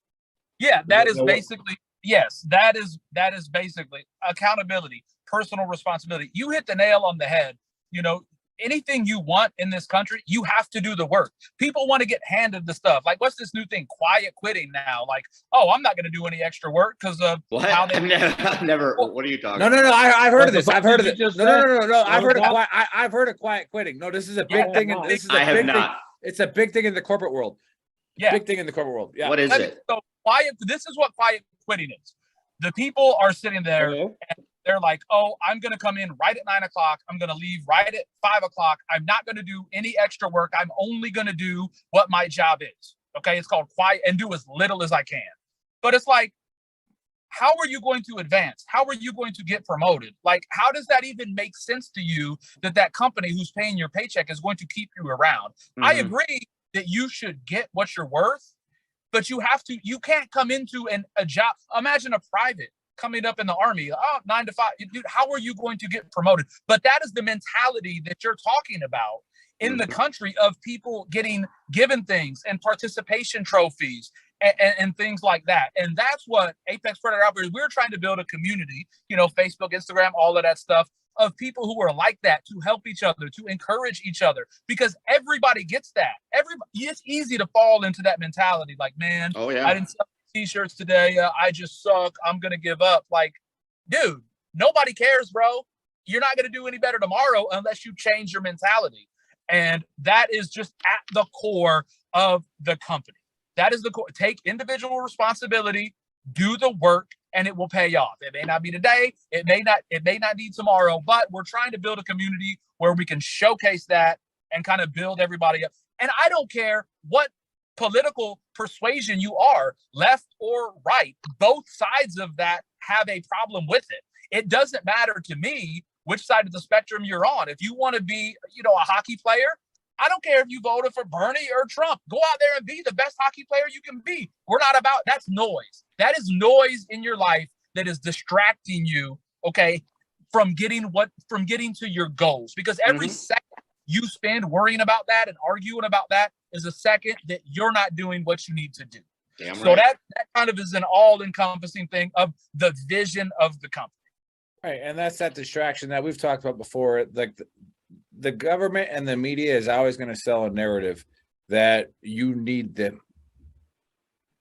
Yeah, that is basically, yes, that is basically accountability, personal responsibility. You hit the nail on the head. Anything you want in this country, you have to do the work. People want to get handed the stuff. Like, what's this new thing? Quiet quitting now. Like, oh, I'm not going to do any extra work because of how they. I've never. What are you talking? No. I've heard of this. I've heard of it. No. I've heard of quiet quitting. No, this is a big thing. I have not. It's a big thing in the corporate world. Yeah, big thing in the corporate world. Yeah. What is it? So this is what quiet quitting is. The people are sitting there and they're like, oh, I'm going to come in right at 9 o'clock. I'm going to leave right at 5 o'clock. I'm not going to do any extra work. I'm only going to do what my job is. Okay. It's called quiet and do as little as I can. But it's like, how are you going to advance? How are you going to get promoted? Like, how does that even make sense to you that company who's paying your paycheck is going to keep you around? Mm-hmm. I agree that you should get what you're worth, but you can't come into a job. Imagine a private coming up in the Army, 9 to 5. Dude, how are you going to get promoted? But that is the mentality that you're talking about in the country of people getting given things and participation trophies and things like that. And that's what Apex Predator Outfitters, we're trying to build a community, Facebook, Instagram, all of that stuff, of people who are like that, to help each other, to encourage each other, because everybody gets that. It's easy to fall into that mentality. Like, man, oh yeah, I didn't sell t-shirts today. I just suck. I'm going to give up. Like, dude, nobody cares, bro. You're not going to do any better tomorrow unless you change your mentality. And that is just at the core of the company. That is the core. Take individual responsibility, do the work, and it will pay off. It may not be today. It may not be tomorrow, but we're trying to build a community where we can showcase that and kind of build everybody up. And I don't care what political persuasion you are, left or right, both sides of that have a problem with it. It doesn't matter to me which side of the spectrum you're on. If you want to be, a hockey player, I don't care if you voted for Bernie or Trump. Go out there and be the best hockey player you can be. We're not about, that's noise. That is noise in your life that is distracting you, okay, from getting to your goals. Because every second you spend worrying about that and arguing about that is a second that you're not doing what you need to do. Damn right. So that kind of is an all-encompassing thing of the vision of the company. Right, and that's that distraction that we've talked about before. Like the government and the media is always going to sell a narrative that you need them.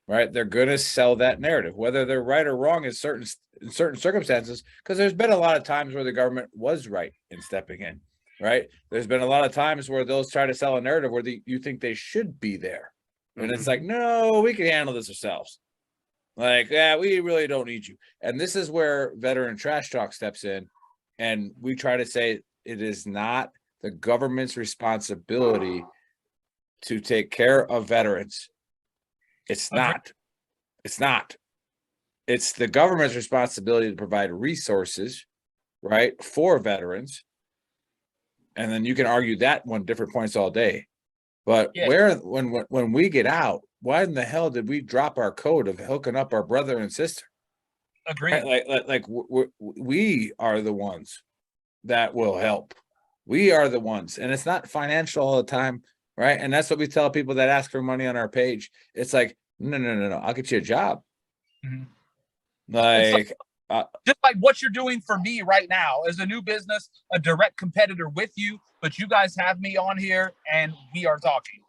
Right, they're going to sell that narrative, whether they're right or wrong in certain circumstances. Because there's been a lot of times where the government was right in stepping in. Right, there's been a lot of times where those try to sell a narrative where you think they should be there, and it's like, no, we can handle this ourselves. Like, yeah, we really don't need you. And this is where Veteran Trash Talk steps in, and we try to say it is not the government's responsibility to take care of veterans. It's not. It's not. It's the government's responsibility to provide resources, right, for veterans. And then you can argue that one different points all day. But when we get out, why in the hell did we drop our code of hooking up our brother and sister? Agreed. Like we are the ones that will help. We are the ones, and it's not financial all the time, right? And that's what we tell people that ask for money on our page. It's like, no, I'll get you a job. Like, just like what you're doing for me right now as a new business, a direct competitor with you, but you guys have me on here and we are talking.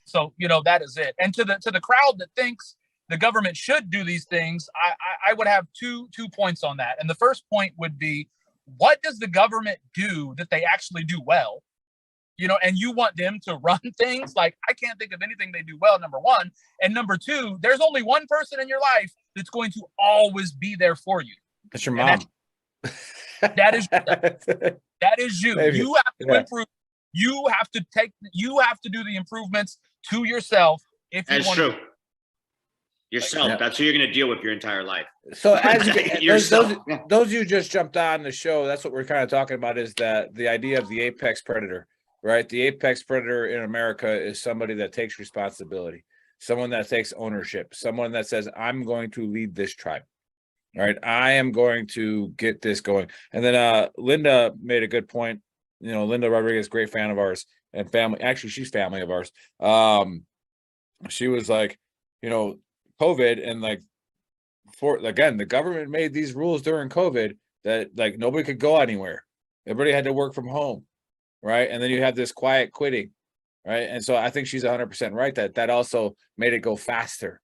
So, that is it. And to the crowd that thinks the government should do these things, I would have two points on that. And the first point would be, what does the government do that they actually do well? You know, and you want them to run things? Like, I can't think of anything they do well, number one. And number two, there's only one person in your life that's going to always be there for you. That's your mom. That is you. Maybe. You have to improve. You have to do the improvements to yourself if you want true. to. Yourself. Yeah. That's who you're going to deal with your entire life. So as Yourself. those you just jumped on the show, that's what we're kind of talking about, is that the idea of the apex predator, right? The apex predator in America is somebody that takes responsibility, someone that takes ownership, someone that says, I'm going to lead this tribe. All right, I am going to get this going. And then Linda made a good point. You know, Linda Rodriguez, great fan of ours and family. Actually, she's family of ours. She was like, you know, COVID, and like, the government made these rules during COVID that like nobody could go anywhere. Everybody had to work from home, right? And then you have this quiet quitting, right? And so I think she's 100% right that also made it go faster.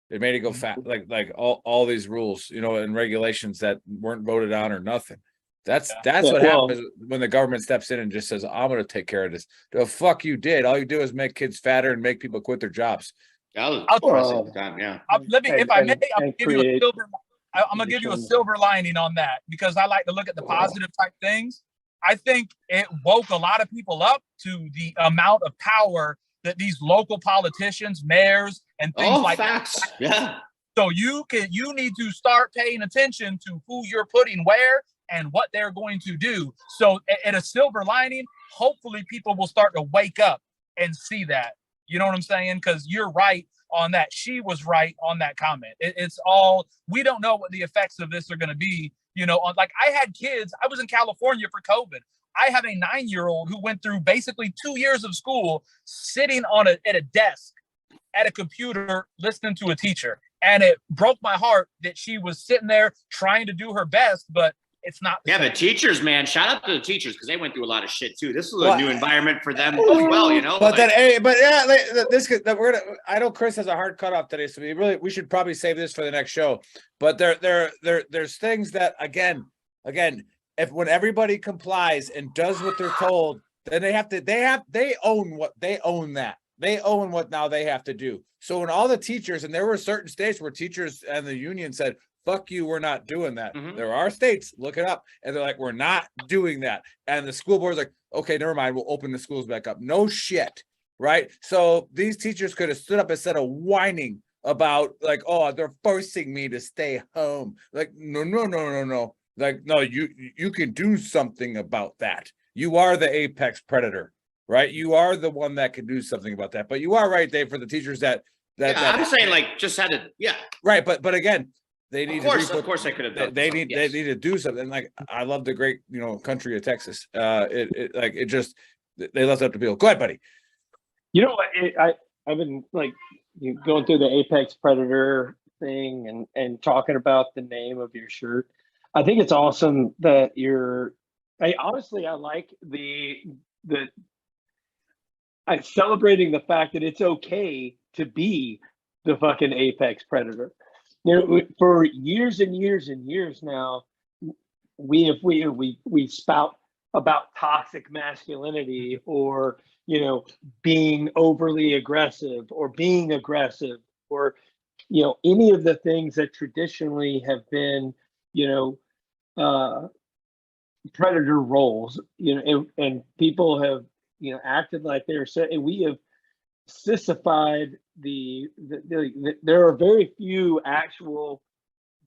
It made it go fast, like all these rules, you know, and regulations that weren't voted on or nothing. That's what happens when the government steps in and just says, I'm going to take care of this. The fuck you did. All you do is make kids fatter and make people quit their jobs. That was impressive at the time, yeah. If I may, I'm gonna give you a silver lining on that, because I like to look at the positive type things. I think it woke a lot of people up to the amount of power that these local politicians, mayors, and things like that. Yeah. So you need to start paying attention to who you're putting where and what they're going to do. So at a silver lining, hopefully people will start to wake up and see that. You know what I'm saying? Because you're right on that. She was right on that comment. It's all, we don't know what the effects of this are going to be. You know, like I had kids, I was in California for COVID. I have a 9-year-old who went through basically 2 years of school sitting at a desk at a computer listening to a teacher. And it broke my heart that she was sitting there trying to do her best, but it's not. Yeah, the teachers, man, shout out to the teachers, because they went through a lot of shit too. This is a new environment for them as well, you know. But I know Chris has a hard cutoff today, so we should probably save this for the next show. But there's things that again, if when everybody complies and does what they're told, then they own that. They own what now they have to do. So when all the teachers, and there were certain states where teachers and the union said, fuck you, we're not doing that. Mm-hmm. There are states, look it up, and they're like, we're not doing that. And the school board's like, okay, never mind, we'll open the schools back up. No shit, right? So these teachers could have stood up instead of whining about like, oh, they're forcing me to stay home. Like, no. Like, no, you can do something about that. You are the apex predator, right? You are the one that can do something about that. But you are right, Dave, for the teachers that I'm saying like just had to, right. But again, they need of course I could have done. They need to do something. Like, I love the great, country of Texas. They left it up to people. Go ahead, buddy. You know what? I've been like going through the apex predator thing and talking about the name of your shirt. I think it's awesome that I like I'm celebrating the fact that it's okay to be the fucking apex predator. For years and years and years now, we spout about toxic masculinity, or being overly aggressive, or being aggressive, or any of the things that traditionally have been predator roles. And people have acted like they're and we have sissified there are very few actual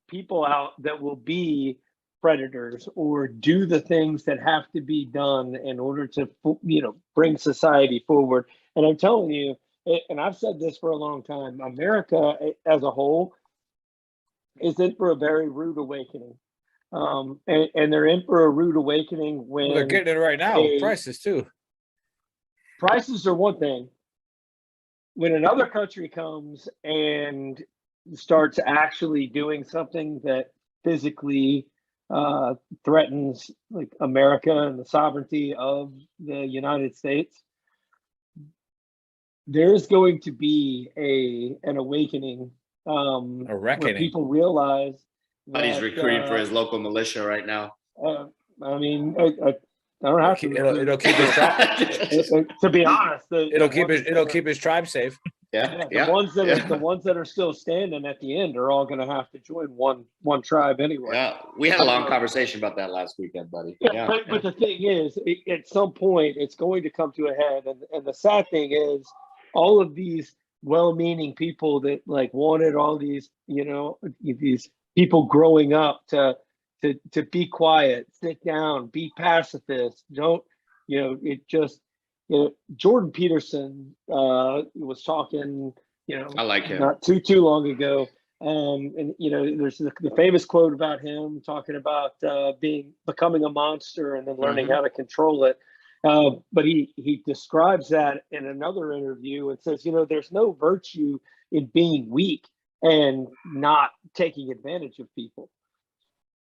people out that will be predators or do the things that have to be done in order to bring society forward. And I'm telling you, and I've said this for a long time, America as a whole is in for a very rude awakening. And they're in for a rude awakening when they're getting it right now. Prices too. Prices are one thing. When another country comes and starts actually doing something that physically threatens like America and the sovereignty of the United States, there's going to be an awakening A where reckoning. people realize But he's recruiting for his local militia right now. I mean, I don't have to. It'll keep his tribe. To be honest, It'll keep his tribe safe. The ones that are still standing at the end are all going to have to join one tribe anyway. Yeah, we had a long conversation about that last weekend, buddy. But the thing is, at some point, it's going to come to a head, and the sad thing is, all of these well-meaning people that like wanted all these, these people growing up to be quiet, sit down, be pacifist. Don't, it just. Jordan Peterson was talking, I like him. Not too long ago. And there's the famous quote about him talking about becoming a monster and then learning how to control it. But he describes that in another interview and says, there's no virtue in being weak and not taking advantage of people.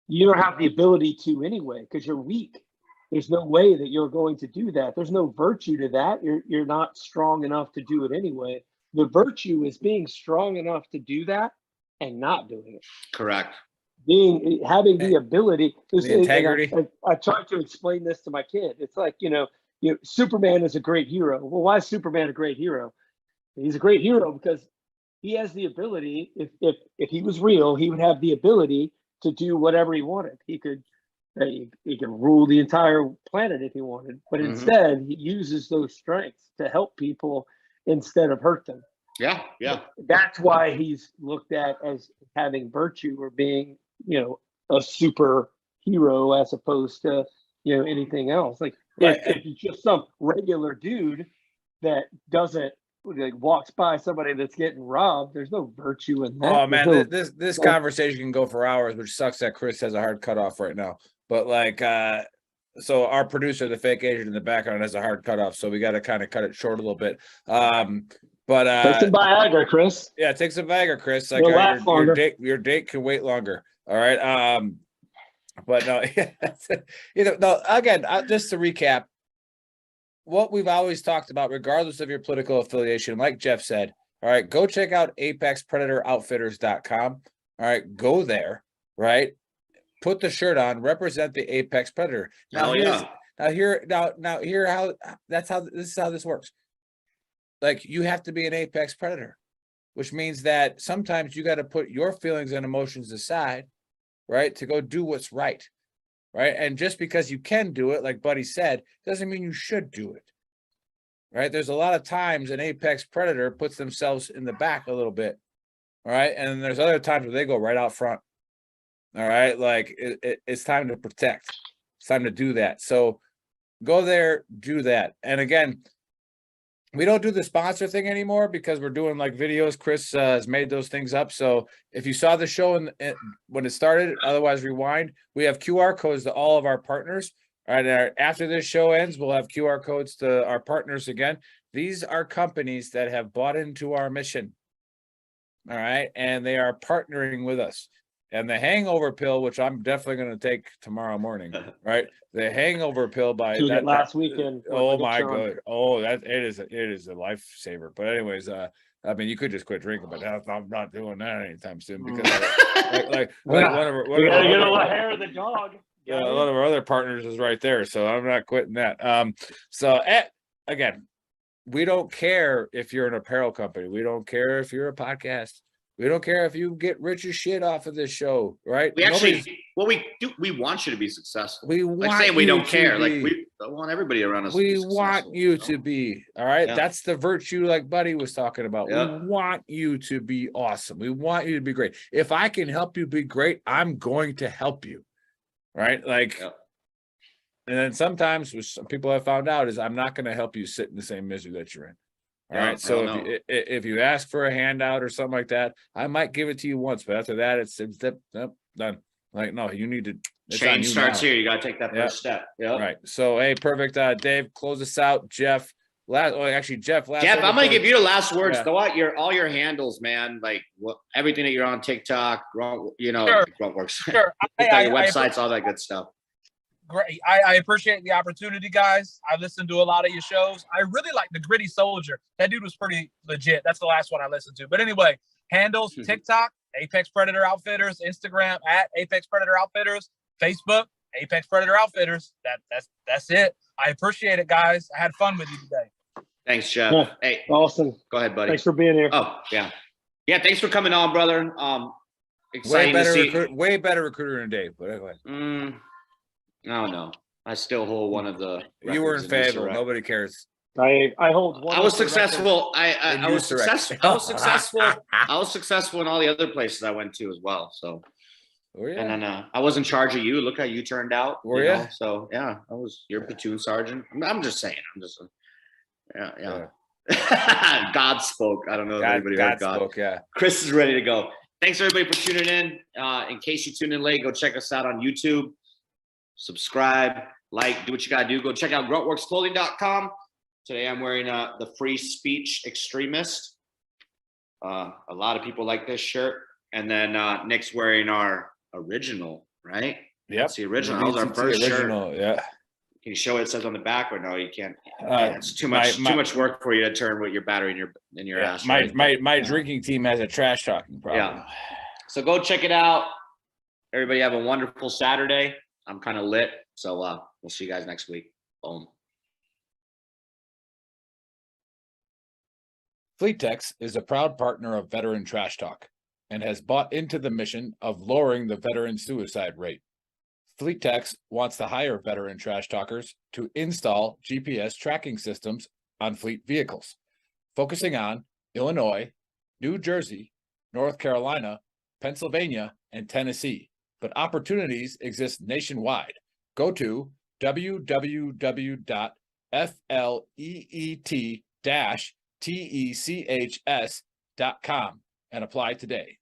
You don't have the ability to anyway because you're weak. There's no way that you're going to do that. There's no virtue to that. You're not strong enough to do it anyway. The virtue is being strong enough to do that and not doing it. Correct. Having the ability. The integrity. I tried to explain this to my kid. It's like, Superman is a great hero. Well, why is Superman a great hero? He's a great hero because he has the ability, if he was real, he would have the ability to do whatever he wanted. He could rule the entire planet if he wanted, but instead he uses those strengths to help people instead of hurt them. Yeah. That's why he's looked at as having virtue or being, a super hero as opposed to, anything else. Like if you're just some regular dude that doesn't walks by somebody that's getting robbed, there's no virtue in that. Oh man, this conversation can go for hours, which sucks that Chris has a hard cutoff right now. But so our producer, the fake agent in the background, has a hard cutoff, so we got to kind of cut it short a little bit. But take some Viagra, Chris. Yeah, take some Viagra, Chris. Like your date can wait longer. All right. But no, again, just to recap, what we've always talked about, regardless of your political affiliation, like Jeff said, all right, go check out ApexPredatorOutfitters.com. All right, go there, right? Put the shirt on, represent the Apex Predator. Now, this is how this works. Like, you have to be an Apex Predator, which means that sometimes you got to put your feelings and emotions aside, right, to go do what's right, right? And just because you can do it, like Buddy said, doesn't mean you should do it, right? There's a lot of times an Apex Predator puts themselves in the back a little bit, all right? And there's other times where they go right out front. All right, like it's time to protect. It's time to do that. So go there, do that. And again, we don't do the sponsor thing anymore because we're doing like videos. Chris has made those things up. So if you saw the show when it started, otherwise rewind, we have QR codes to all of our partners. All right, after this show ends, we'll have QR codes to our partners again. These are companies that have bought into our mission. All right, and they are partnering with us. And the hangover pill, which I'm definitely going to take tomorrow morning, right? The hangover pill by that last weekend. Oh my god! Oh, it is a lifesaver. But anyways, I mean, you could just quit drinking, but I'm not doing that anytime soon because one of our get a little hair of the dog. Yeah, a lot of our other partners is right there, so I'm not quitting that. So again, we don't care if you're an apparel company. We don't care if you're a podcast. We don't care if you get rich as shit off of this show, right? We want you to be successful. We don't care. Like we want everybody around us. We want you to be, all right. Yeah. That's the virtue, like Buddy was talking about. Yeah. We want you to be awesome. We want you to be great. If I can help you be great, I'm going to help you, right? Like, and then sometimes, which some people have found out, is I'm not going to help you sit in the same misery that you're in. All right. So if you ask for a handout or something like that, I might give it to you once, but after that, it's done. Like, no, you need to change starts here. You got to take that first step. Yeah. Right. So, hey, perfect. Dave, close us out. Jeff, Jeff, I'm going to give you the last words. Go out all your handles, man. Like everything that you're on TikTok, what works. Sure. Your websites, all that good stuff. Great. I appreciate the opportunity, guys. I listened to a lot of your shows. I really like the Gritty Soldier. That dude was pretty legit. That's the last one I listened to. But anyway, Handles: TikTok, Apex Predator Outfitters; Instagram at Apex Predator Outfitters; Facebook, Apex Predator Outfitters. That's it. I appreciate it, guys. I had fun with you today. Thanks, Jeff. Yeah, hey, awesome. Go ahead, buddy. Thanks for being here. Oh, yeah. Yeah, thanks for coming on, brother. Exciting Way better recruiter than Dave. But anyway. I don't know. I still hold one of the. You were in Fayetteville. Nobody cares. I hold one. I was successful. I was successful. I was successful. I was successful in all the other places I went to as well. So. And then I was in charge of you. Look how you turned out. Were you? So yeah, I was your platoon sergeant. I'm just saying. I'm just. Yeah. God spoke. I don't know if anybody heard God. Spoke, yeah. Chris is ready to go. Thanks everybody for tuning in. In case you tuned in late, go check us out on YouTube. Subscribe, like, do what you gotta do. Go check out gruntworksclothing.com. Today I'm wearing the Free Speech Extremist. A lot of people like this shirt. And then Nick's wearing our original, right? Yep. It's the original. That was our first shirt. Yeah. Can you show what it says on the back, or no? You can't. It's too much work for you to turn with your battery in your ass. My drinking team has a trash talking problem. Yeah. So go check it out. Everybody have a wonderful Saturday. I'm kind of lit, so we'll see you guys next week. Boom. FleetTex is a proud partner of Veteran Trash Talk and has bought into the mission of lowering the veteran suicide rate. FleetTex wants to hire veteran trash talkers to install GPS tracking systems on fleet vehicles, focusing on Illinois, New Jersey, North Carolina, Pennsylvania, and Tennessee. But opportunities exist nationwide. Go to www.fleet-techs.com and apply today.